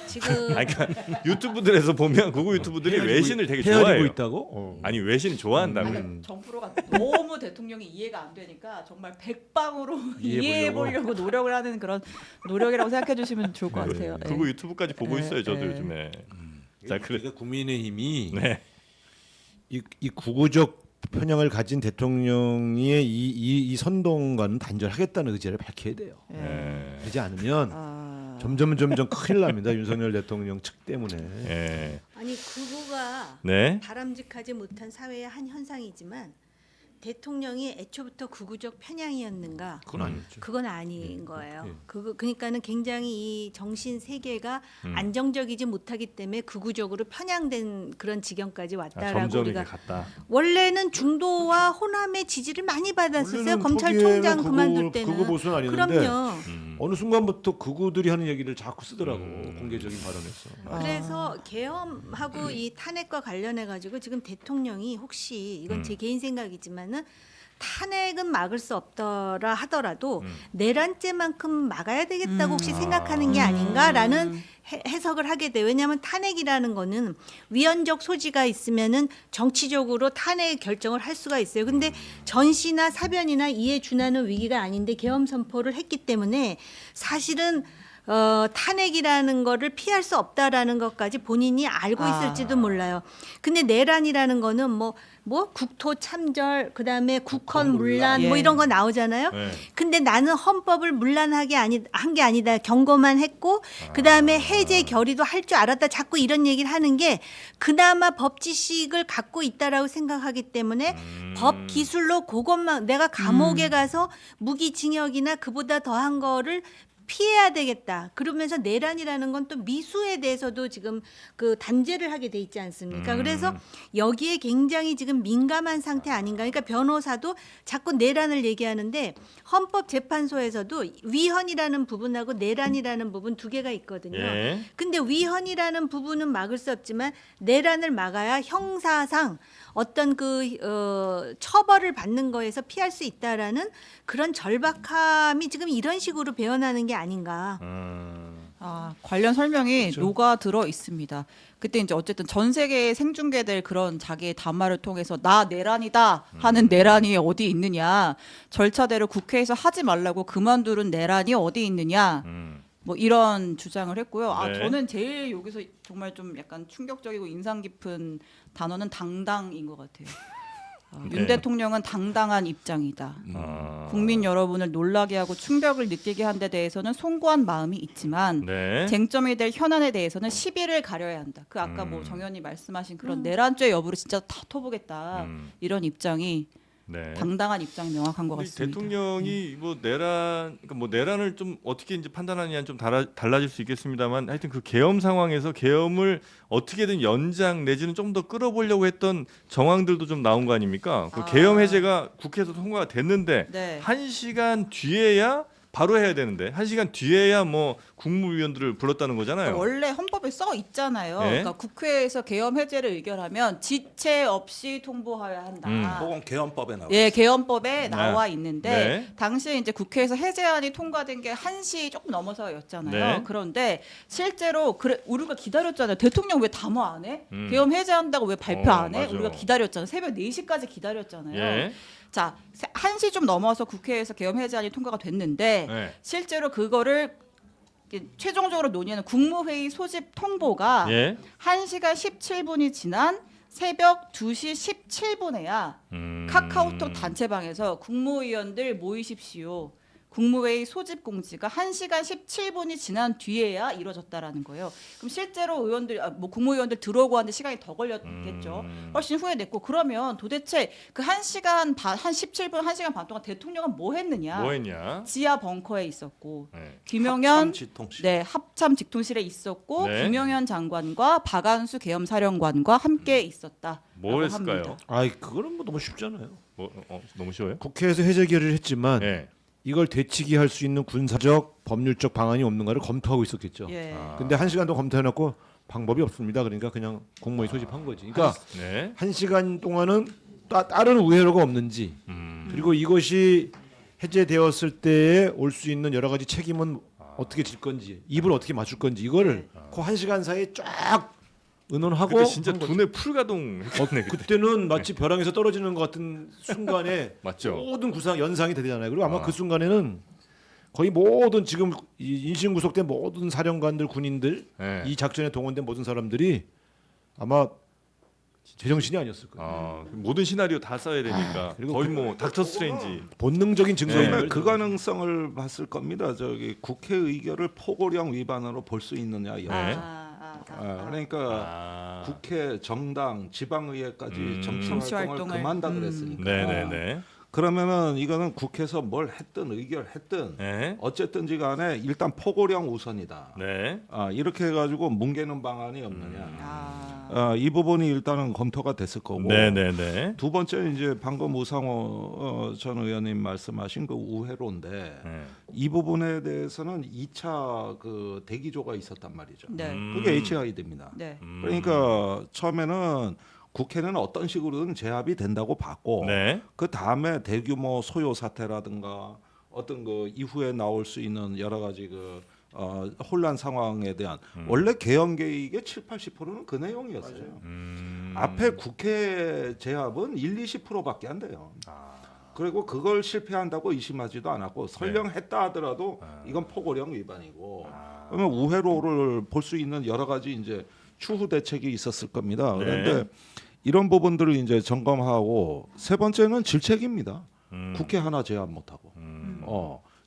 지금 아니, 그러니까 유튜브들에서 보면 극우 유튜브들이 외신을 되게 헤아리고 좋아해요. 있다고? 아니 외신을 좋아한다고. 아니, 정프로가 너무 대통령이 이해가 안 되니까 정말 백방으로 이해해 이해해 보려고 노력을 하는 그런 노력이라고 생각해 주시면 좋을 것 같아요. 네. 극우 유튜브까지 보고 네, 있어요. 저도 네. 요즘에. 자, 그러니까 국민의힘이 네. 이 구구적 편향을 가진 대통령의 이 선동과는 단절하겠다는 의지를 밝혀야 돼요. 네. 그러지 않으면 아, 점점 큰일 납니다. 윤석열 대통령 측 때문에. 네. 아니 극우가 네. 바람직하지 못한 사회의 한 현상이지만 대통령이 애초부터 극우적 편향이었는가? 그건 아니죠. 그건 아닌 거예요. 예. 그러니까는 굉장히 이 정신 세계가 음. 안정적이지 못하기 때문에 극우적으로 편향된 그런 지경까지 왔다라고 점점 우리가 이렇게 갔다. 원래는 중도와 호남의 지지를 많이 받았었어요. 원래는 검찰총장 초기에는 그만둘 때는. 극우 보수는 아니었는데 그럼요. 어느 순간부터 극우들이 하는 얘기를 자꾸 쓰더라고. 음. 공개적인 발언에서. 그래서 계엄하고 이 탄핵과 관련해 가지고 지금 대통령이 혹시 이건 제 개인 생각이지만은 탄핵은 막을 수 없더라 하더라도 내란죄만큼 막아야 되겠다고 혹시 생각하는 게 아닌가라는 해석을 하게 돼요. 왜냐하면 탄핵이라는 거는 위헌적 소지가 있으면은 정치적으로 탄핵 결정을 할 수가 있어요. 근데 전시나 사변이나 이에 준하는 위기가 아닌데 계엄 선포를 했기 때문에 사실은 탄핵이라는 거를 피할 수 없다라는 것까지 본인이 알고 있을지도 몰라요. 근데 내란이라는 거는 뭐 국토 참절, 그다음에 국헌 문란 뭐 예. 이런 거 나오잖아요. 네. 근데 나는 헌법을 문란하게 한 게 아니다. 경고만 했고 그다음에 해제 결의도 할 줄 알았다. 자꾸 이런 얘기를 하는 게 그나마 법 지식을 갖고 있다라고 생각하기 때문에 법 기술로 그것만 내가 감옥에 가서 무기징역이나 그보다 더한 거를 피해야 되겠다. 그러면서 내란이라는 건 또 미수에 대해서도 지금 그 단죄를 하게 돼 있지 않습니까? 그래서 여기에 굉장히 지금 민감한 상태 아닌가. 그러니까 변호사도 자꾸 내란을 얘기하는데 헌법재판소에서도 위헌이라는 부분하고 내란이라는 부분 두 개가 있거든요. 예. 근데 위헌이라는 부분은 막을 수 없지만 내란을 막아야 형사상 어떤 처벌을 받는 거에서 피할 수 있다라는 그런 절박함이 지금 이런 식으로 배어나는 게 아닌가. 관련 설명이 그렇죠. 녹아 들어 있습니다. 그때 이제 어쨌든 전 세계에 생중계될 그런 자기의 담화를 통해서 나 내란이다 하는 내란이 어디 있느냐, 절차대로 국회에서 하지 말라고 그만두는 내란이 어디 있느냐, 뭐 이런 주장을 했고요. 네. 저는 제일 여기서 정말 좀 약간 충격적이고 인상 깊은 단어는 당당인 것 같아요. 윤 네. 대통령은 당당한 입장이다. 국민 여러분을 놀라게 하고 충격을 느끼게 한 데 대해서는 송구한 마음이 있지만 네. 쟁점이 될 현안에 대해서는 시비를 가려야 한다. 그 아까 뭐 정현이 말씀하신 그런 내란죄 여부를 진짜 다퉈보겠다. 이런 입장이 네. 당당한 입장이 명확한 것 우리 같습니다. 대통령이 뭐 내란을 좀 어떻게 이제 판단하느냐는 좀 달라질 수 있겠습니다만 하여튼 그 계엄 상황에서 계엄을 어떻게든 연장 내지는 좀 더 끌어보려고 했던 정황들도 좀 나온 거 아닙니까? 그 계엄 해제가 국회에서 통과가 됐는데 네. 1시간 뒤에야 바로 해야 되는데 1시간 뒤에야 뭐 국무위원들을 불렀다는 거잖아요. 원래 헌법에 써 있잖아요. 네. 그러니까 국회에서 계엄 해제를 의결하면 지체 없이 통보해야 한다. 혹은 개헌법에 나와. 예, 계엄법에 나와 있는데 네. 당시에 이제 국회에서 해제안이 통과된 게 1시 조금 넘어서였잖아요. 네. 그런데 실제로 우리가 기다렸잖아요. 대통령 왜 담화 안 해? 계엄 해제한다고 왜 발표 안 해? 맞아. 우리가 기다렸잖아요. 새벽 4시까지 기다렸잖아요. 예. 자, 1시 좀 넘어서 국회에서 계엄 해제안이 통과가 됐는데 네. 실제로 그거를 최종적으로 논의하는 국무회의 소집 통보가 예. 1시간 17분이 지난 새벽 2시 17분에야 카카오톡 단체방에서 국무위원들 모이십시오. 국무회의 소집 공지가 1시간 17분이 지난 뒤에야 이루어졌다라는 거예요. 그럼 실제로 국무위원들 들어오고 하는데 시간이 더 걸렸겠죠. 훨씬 후에 냈고 그러면 도대체 그 1시간 반, 한 17분, 1시간 반 동안 대통령은 뭐 했느냐? 뭐 했냐? 지하 벙커에 있었고 네. 김영현 합참지통실. 합참 직통실에 있었고 네. 김영현 장관과 박안수 계엄사령관과 함께 있었다. 뭐 했을까요? 아이 그거는 뭐 너무 쉽잖아요. 너무 쉬워요? 국회에서 해제 결의를 했지만 네. 이걸 대치기 할 수 있는 군사적 법률적 방안이 없는가를 검토하고 있었겠죠. 예. 근데 1시간 동안 검토해놓고 방법이 없습니다. 그러니까 그냥 공무원이 소집한 거지. 그러니까 네. 1시간 동안은 다른 우회로가 없는지 그리고 이것이 해제되었을 때에 올 수 있는 여러 가지 책임은 어떻게 질 건지 입을 어떻게 맞출 건지 이거를 그 1시간 사이에 쫙 의논하고 그때 진짜 한 거죠. 두뇌 풀가동 했겠네 그때. 그때는 마치 벼랑에서 떨어지는 것 같은 순간에 맞죠. 모든 구상 연상이 되잖아요. 그리고 아마 아. 그 순간에는 거의 모든 지금 이 인신 구속된 모든 사령관들 군인들 네. 이 작전에 동원된 모든 사람들이 아마 제정신이 아니었을 거예요. 모든 시나리오 다 써야 되니까 그리고 거의 뭐 닥터 스트레인지. 본능적인 증상인 네. 거예요. 그 가능성을 봤을 겁니다. 저기 국회 의결을 포고령 위반으로 볼 수 있느냐. 네. 그러니까 국회, 정당, 지방의회까지 정치 정치 활동을 활동을. 그만다 그랬으니까. 네네네. 그러면은 이거는 국회에서 뭘 했든 의결했든 네. 어쨌든지 간에 일단 포고령 우선이다. 네. 이렇게 해가지고 뭉개는 방안이 없느냐. 아. 이 부분이 일단은 검토가 됐을 거고. 네네네. 두 번째 이제 방금 우상호 전 의원님 말씀하신 그 우회로인데 네. 이 부분에 대해서는 2차 그 대기조가 있었단 말이죠. 네. 그게 HID입니다. 네. 그러니까 처음에는 국회는 어떤 식으로든 제압이 된다고 봤고 네. 그 다음에 대규모 소요 사태라든가 어떤 그 이후에 나올 수 있는 여러 가지 그 혼란 상황에 대한 원래 개헌 계획의 70-80%는 그 내용이었어요. 앞에 국회 제압은 1-20%밖에 안 돼요. 그리고 그걸 실패한다고 의심하지도 않았고 설령 했다 하더라도 이건 포고령 위반이고 그러면 우회로를 볼 수 있는 여러 가지 이제 추후 대책이 있었을 겁니다. 그런데 이런 부분들을 이제 점검하고 세 번째는 질책입니다. 국회 하나 제압 못하고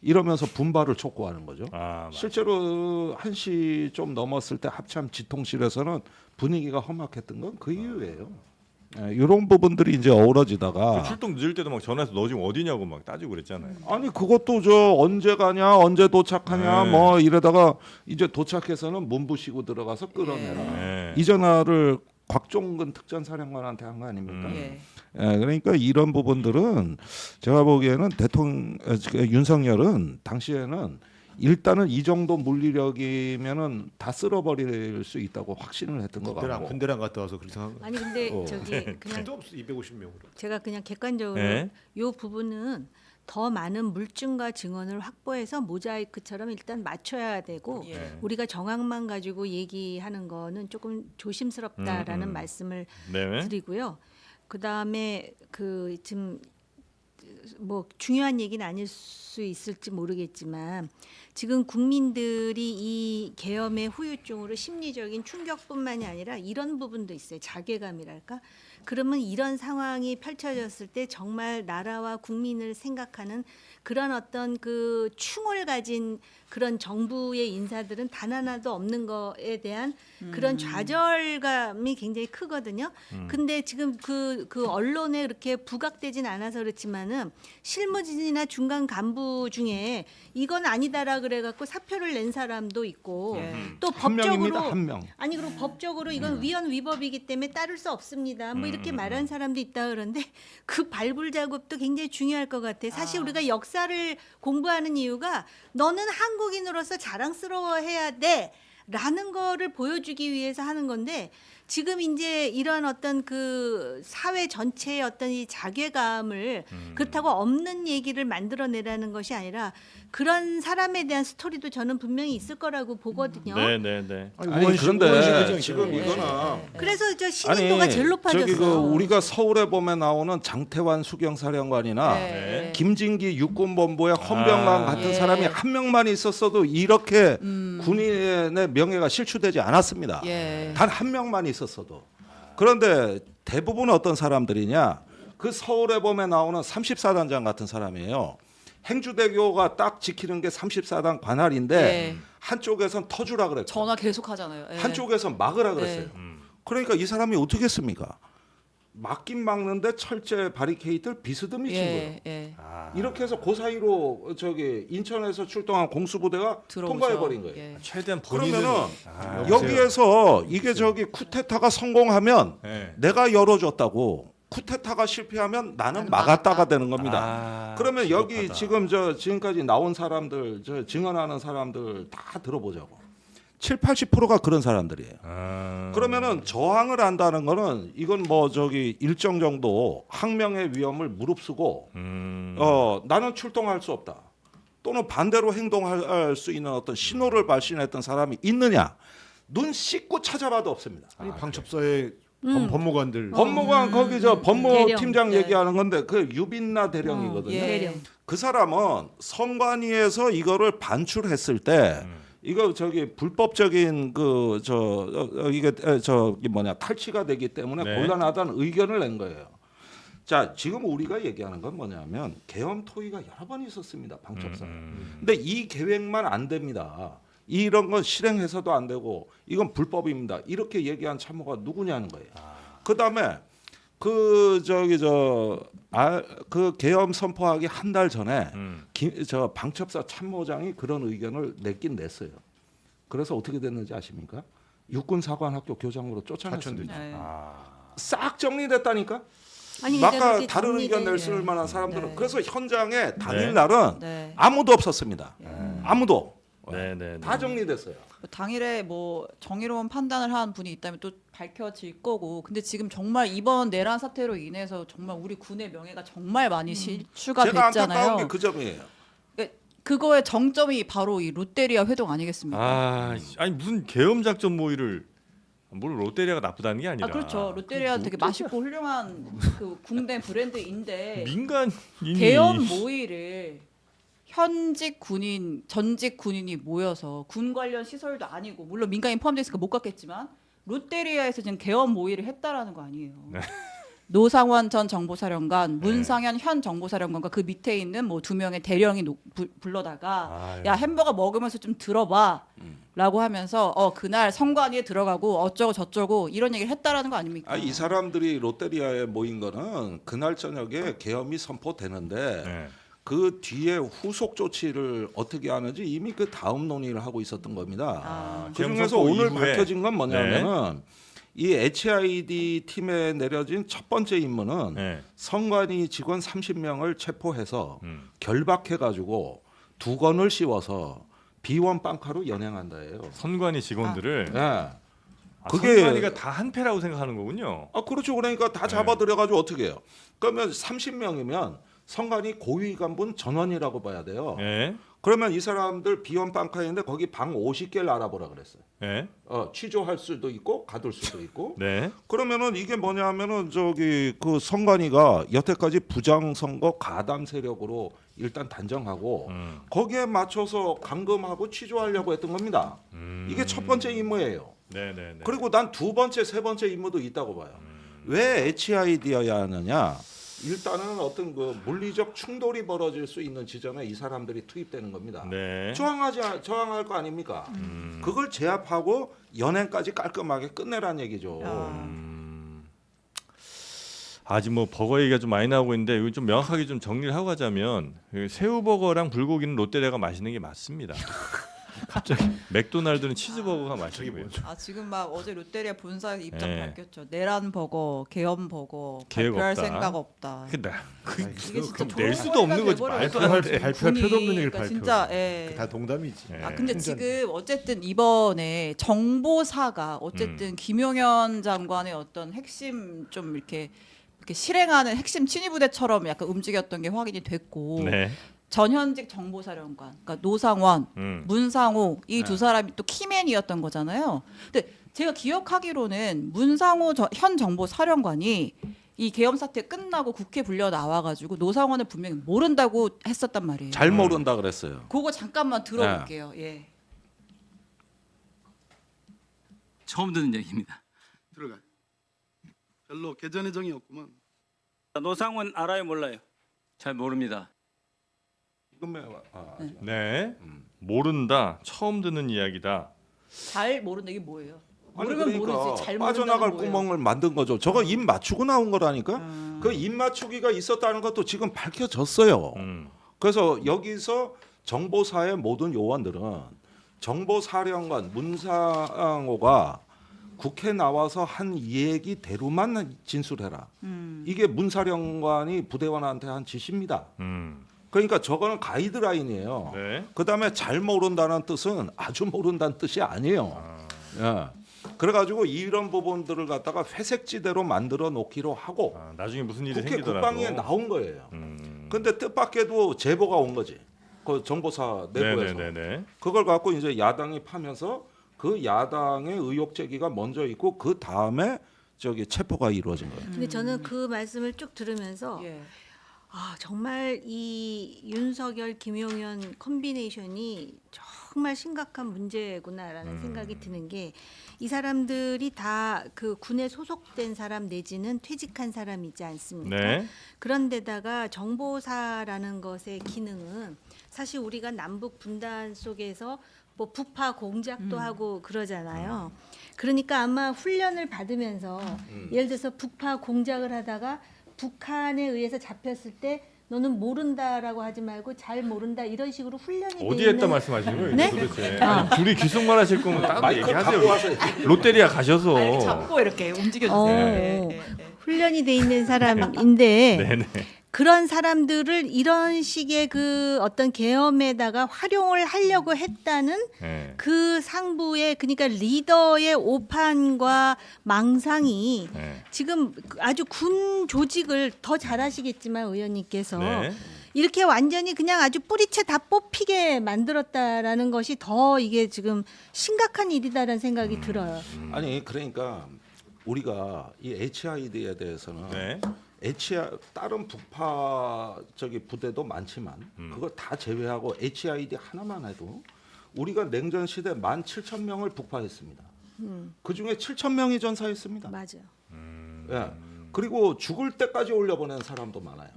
이러면서 분발을 촉구하는 거죠. 실제로 1시 좀 넘었을 때 합참 지통실에서는 분위기가 험악했던 건 그 이유예요. 이런 부분들이 이제 어우러지다가 출동 늦을 때도 막 전화해서 너 지금 어디냐고 막 따지고 그랬잖아요. 아니 그것도 저 언제 가냐 언제 도착하냐 네. 뭐 이러다가 이제 도착해서는 문부시고 들어가서 끌어내라. 네. 이 전화를 곽종근 특전사령관한테 한 거 아닙니까? 예. 그러니까 이런 부분들은 제가 보기에는 대통령 윤석열은 당시에는 일단은 이 정도 물리력이면은 다 쓸어버릴 수 있다고 확신을 했던 것 같고. 군대랑 갔다 와서 그렇게 생각. 아니 근데 저기 그냥 필요 없어 250명으로. 제가 그냥 객관적으로 네. 요 부분은 더 많은 물증과 증언을 확보해서 모자이크처럼 일단 맞춰야 되고 예. 우리가 정황만 가지고 얘기하는 거는 조금 조심스럽다라는 말씀을 네. 드리고요. 그다음에 그 지금 뭐 중요한 얘기는 아닐 수 있을지 모르겠지만 지금 국민들이 이 계엄의 후유증으로 심리적인 충격뿐만이 아니라 이런 부분도 있어요. 자괴감이랄까? 그러면 이런 상황이 펼쳐졌을 때 정말 나라와 국민을 생각하는 그런 어떤 그 충을 가진 그런 정부의 인사들은 단 하나도 없는 거에 대한 그런 좌절감이 굉장히 크거든요. 근데 지금 그 언론에 그렇게 부각되진 않아서 그렇지만은 실무진이나 중간 간부 중에 이건 아니다라 그래갖고 사표를 낸 사람도 있고 예. 또 한 명입니다. 법적으로 한 명. 아니 그리고 법적으로 이건 위헌 위법이기 때문에 따를 수 없습니다. 뭐 이렇게 말한 사람도 있다 그런데 그 발굴 작업도 굉장히 중요할 것 같아요. 사실 우리가 역사를 공부하는 이유가 너는 한국인으로서 자랑스러워해야 돼라는 거를 보여주기 위해서 하는 건데 지금 이제 이런 어떤 그 사회 전체의 어떤 이 자괴감을 그렇다고 없는 얘기를 만들어내라는 것이 아니라 그런 사람에 대한 스토리도 저는 분명히 있을 거라고 보거든요. 네네네. 아니 그런데 지금 이거는 그래서 저 신인도가 제일 높아졌어. 저기 그 우리가 서울에 보면 나오는 장태환 수경사령관이나 네. 김진기 육군본부의 헌병관 같은 예. 사람이 한 명만 있었어도 이렇게 군인의 명예가 실추되지 않았습니다. 예. 단 한 명만 있었어도. 그런데 대부분 어떤 사람들이냐? 그 서울에 보면 나오는 34단장 같은 사람이에요. 행주대교가 딱 지키는 게 34단 관할인데 예. 한쪽에선 터주라 그랬고 전화 계속 하잖아요. 예. 한쪽에선 막으라 그랬어요. 네. 그러니까 이 사람이 어떻게 했습니까? 막긴 막는데 철제 바리케이트를 비스듬히 친 거예요. 예. 예. 이렇게 해서 그 사이로 저기 인천에서 출동한 공수부대가 들어오죠. 통과해 버린 거예요. 예. 최대한 본인은 그러면은 여기에서 이게 저기 쿠데타가 성공하면 네. 내가 열어줬다고 쿠데타가 실패하면 나는 막았다가 되는 겁니다. 그러면 여기 비겁하다. 지금 지금까지 나온 사람들 증언하는 사람들 다 들어보자고. 70-80%가 그런 사람들이에요. 그러면은 저항을 한다는 거는 이건 뭐 저기 일정 정도 항명의 위험을 무릅쓰고 나는 출동할 수 없다. 또는 반대로 행동할 수 있는 어떤 신호를 발신했던 사람이 있느냐? 눈 씻고 찾아봐도 없습니다. 아니 방첩사의 법무관들 법무관 거기 저 법무팀장 대령. 얘기하는 건데 그 유빈나 대령이거든요. 예. 대령. 그 사람은 선관위에서 이거를 반출했을 때 이거 저기 불법적인 그 이게 저기 뭐냐 탈취가 되기 때문에 네. 곤란하다는 의견을 낸 거예요. 자, 지금 우리가 얘기하는 건 뭐냐면 계엄 토의가 여러 번 있었습니다. 방첩사. 근데 이 계획만 안 됩니다. 이런 건 실행해서도 안 되고 이건 불법입니다. 이렇게 얘기한 참모가 누구냐는 거예요. 그다음에 그 계엄 선포하기 한 달 전에 저 방첩사 참모장이 그런 의견을 냈긴 냈어요. 그래서 어떻게 됐는지 아십니까? 육군사관학교 교장으로 쫓아냈습니다. 네. 싹 정리됐다니까. 아니 아까 그렇게 다른 의견 낼 정리된- 만한 사람들은 네. 그래서 현장에 당일날은 네. 아무도 없었습니다. 아무도 네네. 다 정리됐어요. 당일에 뭐 정의로운 판단을 한 분이 있다면 또 밝혀질 거고. 근데 지금 정말 이번 내란 사태로 인해서 정말 우리 군의 명예가 정말 많이 실추가 제가 안타까운 됐잖아요. 게 그 점이에요. 그거의 정점이 바로 이 롯데리아 회동 아니겠습니까? 아니 무슨 계엄 작전 모의를 뭘 롯데리아가 나쁘다는 게 아니라. 그렇죠. 롯데리아 되게 맛있고 훌륭한 그 국내 브랜드인데 민간인이 계엄 모의를 현직 군인, 전직 군인이 모여서 군 관련 시설도 아니고 물론 민간인 포함되어 있으니까 못 갔겠지만 롯데리아에서 지금 계엄 모의를 했다라는 거 아니에요. 네. 노상원 전 정보사령관, 문상현 현 정보사령관과 그 밑에 있는 뭐 2명의 대령이 불러다가 아유. 야 햄버거 먹으면서 좀 들어봐라고 하면서 그날 선관위에 들어가고 어쩌고 저쩌고 이런 얘기를 했다라는 거 아닙니까? 이 사람들이 롯데리아에 모인 거는 그날 저녁에 계엄이 선포되는데 네. 그 뒤에 후속 조치를 어떻게 하는지 이미 그 다음 논의를 하고 있었던 겁니다. 그 중에서 계엄 오늘 선포 이후에. 밝혀진 건 뭐냐면은 이 HID 팀에 내려진 첫 번째 임무는 네. 선관위 직원 30명을 체포해서 음. 결박해가지고 두건을 씌워서 비원 빵카로 연행한다예요. 선관위 직원들을 예. 그게 그게- 선관위가 다 한패라고 생각하는 거군요. 그렇죠. 그러니까 다 잡아들여가지고 어떻게 해요? 그러면 30명이면 선관위 고위 간부는 전원이라고 봐야 돼요. 예. 그러면 이 사람들 비원 빵카인데 거기 방 50개를 알아보라 그랬어요. 예. 취조할 수도 있고 가둘 수도 있고. 네. 그러면은 이게 뭐냐면은 저기 그 선관위가 여태까지 부정선거 가담 세력으로 일단 단정하고 거기에 맞춰서 감금하고 취조하려고 했던 겁니다. 이게 첫 번째 임무예요. 네네네. 그리고 난 두 번째, 세 번째 임무도 있다고 봐요. 왜 HID여야 하느냐? 일단은 어떤 그 물리적 충돌이 벌어질 수 있는 지점에 이 사람들이 투입되는 겁니다. 네. 저항할 거 아닙니까? 그걸 제압하고 연행까지 깔끔하게 끝내라는 얘기죠. 아직 뭐 버거 얘기가 좀 많이 나오고 있는데 이거 좀 명확하게 좀 정리를 하고 가자면 그 새우버거랑 불고기는 롯데리아가 맛있는 게 맞습니다. 갑자기 맥도날드는 치즈버거가 맛있는 게 뭐죠? 지금 막 어제 롯데리아 본사 입장 네. 밝혔죠. 내란 버거, 계엄 버거 계획 발표할 없다. 생각 없다. 이게 진짜 낼 수도 없는 거지. 말도 안 돼. 발표할 필요도 없는 얘기를 그러니까 발표. 진짜 예. 다 농담이지. 예. 근데 혼자- 지금 어쨌든 이번에 정보사가 어쨌든 김용현 장관의 어떤 핵심 좀 이렇게 실행하는 핵심 친위부대처럼 약간 움직였던 게 확인이 됐고 네. 전현직 정보사령관, 그러니까 노상원, 문상호 이 두 사람이 또 키맨이었던 거잖아요. 근데 제가 기억하기로는 문상호 현 정보사령관이 이 계엄 사태 끝나고 국회 불려 나와가지고 노상원을 분명히 모른다고 했었단 말이에요. 잘 모른다 그랬어요. 그거 잠깐만 들어볼게요. 예. 처음 듣는 얘기입니다. 들어가. 별로 개전의 정이 없구만. 노상원 알아요, 몰라요? 잘 모릅니다. 네. 모른다. 처음 듣는 이야기다. 잘 모른다 이게 뭐예요? 아니, 모르면 그러니까 모르지 잘 빠져나갈 모른다는 뭐예요? 구멍을 만든 거죠. 저거 입 맞추고 나온 거라니까. 그 입 맞추기가 있었다는 것도 지금 밝혀졌어요. 그래서 여기서 정보사의 모든 요원들은 정보사령관 문상호가 국회 나와서 한 얘기대로만 진술해라. 이게 문사령관이 부대원한테 한 지시입니다. 그러니까 저거는 가이드라인이에요. 네. 그다음에 잘 모른다는 뜻은 아주 모른다는 뜻이 아니에요. 예. 그래가지고 이런 부분들을 갖다가 회색지대로 만들어 놓기로 하고 나중에 무슨 일이 국회 생기더라도. 국방위에 나온 거예요. 근데 뜻밖에도 제보가 온 거지. 그 정보사 내부에서 네네네. 그걸 갖고 이제 야당이 파면서 그 야당의 의혹 제기가 먼저 있고 그 다음에 저기 체포가 이루어진 거예요. 근데 저는 그 말씀을 쭉 들으면서 예. 아, 정말 이 윤석열 김용현 콤비네이션이 정말 심각한 문제구나라는 생각이 드는 게 이 사람들이 다 그 군에 소속된 사람 내지는 퇴직한 사람이지 않습니까? 네. 그런데다가 정보사라는 것의 기능은 사실 우리가 남북 분단 속에서 뭐 부파 공작도 하고 그러잖아요. 그러니까 아마 훈련을 받으면서 예를 들어서 부파 공작을 하다가 북한에 의해서 잡혔을 때 너는 모른다라고 하지 말고 잘 모른다 이런 식으로 훈련이 돼 어디에 했다 있는 말씀하시는 거예요? 네? 도대체. 아니, 둘이 귓속말 하실 거면 따로 마이크 갖고 와서 얘기하세요. 롯데리아 가셔서. 아, 이렇게 잡고 이렇게 움직여주세요. 예. 훈련이 돼 있는 사람인데 네네. 그런 사람들을 이런 식의 그 어떤 계엄에다가 활용을 하려고 했다는 네. 그 상부의 그러니까 리더의 오판과 망상이 네. 지금 아주 군 조직을 더 잘하시겠지만 의원님께서 네. 이렇게 완전히 그냥 아주 뿌리채 다 뽑히게 만들었다라는 것이 더 이게 지금 심각한 일이다라는 생각이 들어요. 아니 그러니까 우리가 이 HID에 대해서는 네. 다른 북파 저기 부대도 많지만 그걸 다 제외하고 HID 하나만 해도 우리가 냉전 시대 17,000명을 북파했습니다. 그 중에 7,000명이 전사했습니다. 맞아요. 예. 그리고 죽을 때까지 올려보낸 사람도 많아요.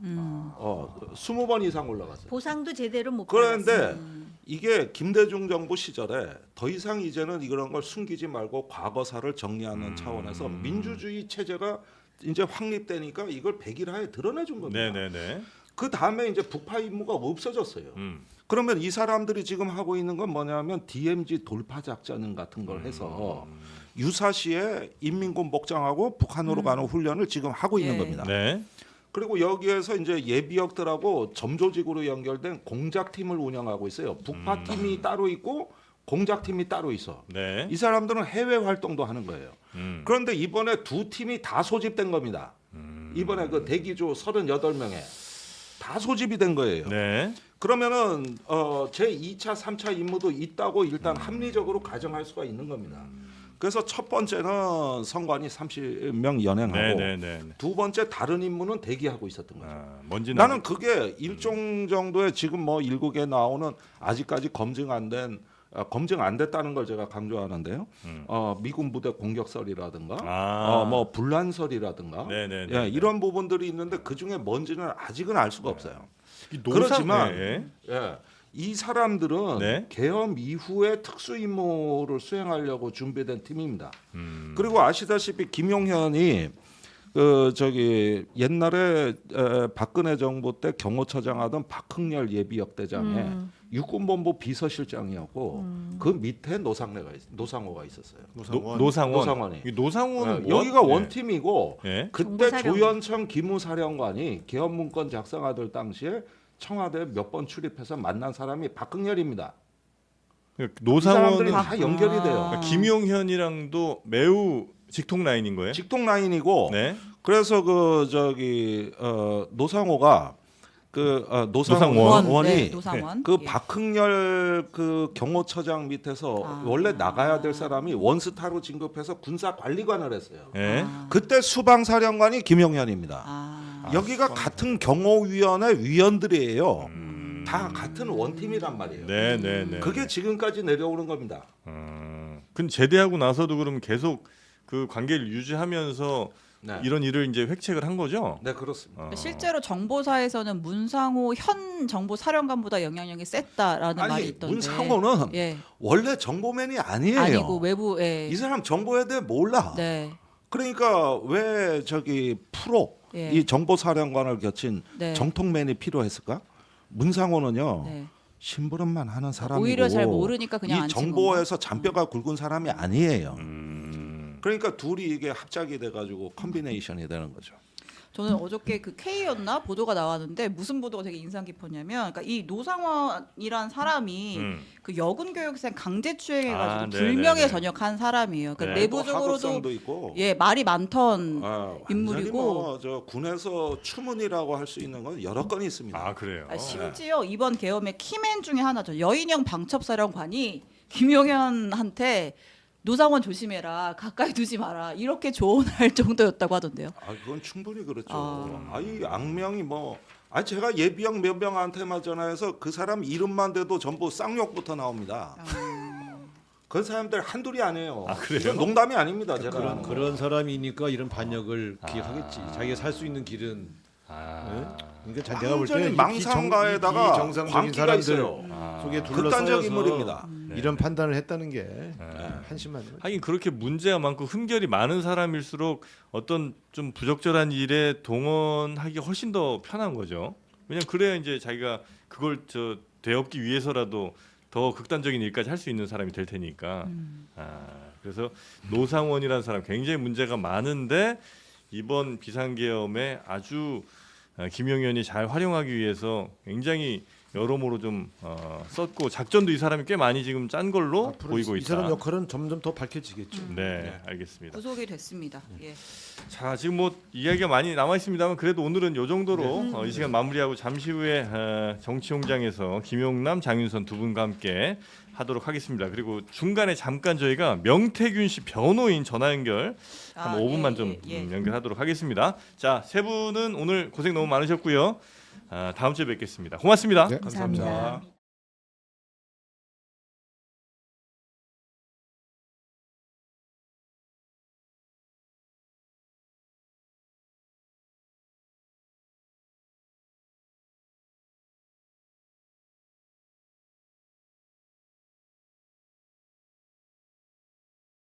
20번 이상 올라갔어요. 보상도 제대로 못 그런데 받았어요. 이게 김대중 정부 시절에 더 이상 이제는 이런 걸 숨기지 말고 과거사를 정리하는 차원에서 민주주의 체제가 이제 확립되니까 이걸 백일하에 드러내준 겁니다. 네네네. 그 다음에 이제 북파 임무가 없어졌어요. 그러면 이 사람들이 지금 하고 있는 건 뭐냐면 DMZ 돌파 작전 같은 걸 해서 유사시에 인민군 복장하고 북한으로 가는 훈련을 지금 하고 있는 예. 겁니다. 네. 그리고 여기에서 이제 예비역들하고 점조직으로 연결된 공작팀을 운영하고 있어요. 북파 팀이 따로 있고 공작팀이 따로 있어. 네. 이 사람들은 해외 활동도 하는 거예요. 그런데 이번에 두 팀이 다 소집된 겁니다. 이번에 그 대기조 38명에 다 소집이 된 거예요. 네. 그러면은 제 2차, 3차 임무도 있다고 일단 합리적으로 가정할 수가 있는 겁니다. 그래서 첫 번째는 선관위 30명 연행하고 네네네. 두 번째 다른 임무는 대기하고 있었던 거죠. 뭔지 나는 그게 일종 정도의 지금 뭐 일국에 나오는 아직까지 검증 안 됐다는 걸 제가 강조하는데요. 미군 부대 공격설이라든가 뭐 분란설이라든가 네네네. 예, 이런 부분들이 있는데 그 중에 뭔지는 아직은 알 수가 없어요. 노상, 그렇지만 네. 예, 이 사람들은 네. 계엄 이후에 특수 임무를 수행하려고 준비된 팀입니다. 그리고 아시다시피 김용현이 그 저기 옛날에 박근혜 정부 때 경호처장 하던 박흥렬 예비역대장의 육군본부 비서실장이었고 그 밑에 노상호가 있었어요. 노상원이. 이 노상원은 여기가 뭐? 원팀이고 네. 그때 정보사령. 조현청 기무사령관이 계엄문건 작성하던 당시에 청와대 몇 번 출입해서 만난 사람이 박흥렬입니다. 이 사람들이 노상원은 다 연결이 돼요. 그러니까 김용현이랑도 매우 직통 라인인 거예요? 직통 라인이고 네. 그래서 그 저기 노상호가 그 노상원. 노상원이 네, 노상원. 그 예. 박흥렬 그 경호처장 밑에서 원래 나가야 될 사람이 원스타로 진급해서 군사관리관을 했어요. 네. 그때 수방사령관이 김용현입니다. 여기가 같은 경호위원회 위원들이에요. 다 같은 원팀이란 말이에요. 네네네. 그게 지금까지 내려오는 겁니다. 근데 제대하고 나서도 그럼 계속 그 관계를 유지하면서 네, 이런 일을 이제 획책을 한 거죠? 네 그렇습니다. 실제로 정보사에서는 문상호 현 정보사령관보다 영향력이 셌다라는 말이 아니 있던데. 문상호는 예. 원래 정보맨이 아니에요. 아니고 외부 예. 이 사람 정보에 대해 몰라. 네. 그러니까 왜 저기 프로 예. 이 정보사령관을 거친 네. 정통맨이 필요했을까? 문상호는요. 네. 심부름만 하는 사람이고 오히려 잘 모르니까 그냥 이 앉힌 정보에서 잔뼈가 굵은 사람이 아니에요. 음. 그러니까 둘이 이게 합작이 돼가지고 컴비네이션이 되는 거죠. 저는 어저께 그 K였나 보도가 나왔는데 무슨 보도가 되게 인상 깊었냐면, 그러니까 이 노상원이란 사람이 그 여군 교육생 강제 추행해가지고 불명예 네네네. 전역한 사람이에요. 그러니까 네. 내부적으로도 하급성도 있고. 예 말이 많던 완전히 인물이고. 뭐저 군에서 추문이라고 할 수 있는 건 여러 건이 있습니다. 아 그래요. 심지어 이번 계엄의 키맨 중에 하나죠. 여인형 방첩사령관이 김용현한테 노상원 조심해라, 가까이 두지 마라 이렇게 조언할 정도였다고 하던데요. 그건 충분히 그렇죠. 아. 이 악명이 뭐. 제가 예비역 몇 명한테만 전화해서 그 사람 이름만 대도 전부 쌍욕부터 나옵니다. 그 사람들 한둘이 아니에요. 그래요? 이건 농담이 아닙니다. 제가 그런 사람이니까 이런 반역을 기억하겠지. 자기가 살 수 있는 길은. 그러니까 내가 볼 완전히 때는 망상가에다가 정상적인 광기가 사람들 있어요. 속에 극단적 둘러싸여서 인물입니다. 이런 판단을 했다는 게 한심한 거죠. 하긴 그렇게 문제가 많고 흠결이 많은 사람일수록 어떤 좀 부적절한 일에 동원하기 훨씬 더 편한 거죠. 왜냐면 그래야 이제 자기가 그걸 되엎기 위해서라도 더 극단적인 일까지 할 수 있는 사람이 될 테니까. 그래서 노상원이라는 사람 굉장히 문제가 많은데 이번 비상계엄에 아주 김용현이 잘 활용하기 위해서 굉장히 여러모로 좀 썼고 작전도 이 사람이 꽤 많이 지금 짠 걸로 앞으로 보이고 이 사람 있다. 역할은 점점 더 밝혀지겠죠. 네, 알겠습니다. 구속이 됐습니다. 예. 자, 지금 뭐 이야기가 많이 남아 있습니다만 그래도 오늘은 요 정도로 이 시간 마무리하고 잠시 후에 정치용장에서 김용남, 장윤선 두 분과 함께 하도록 하겠습니다. 그리고 중간에 잠깐 저희가 명태균 씨 변호인 전화 연결 한 5분만 좀 연결하도록 하겠습니다. 자, 세 분은 오늘 고생 너무 많으셨고요. 다음 주에 뵙겠습니다. 고맙습니다. 네, 감사합니다.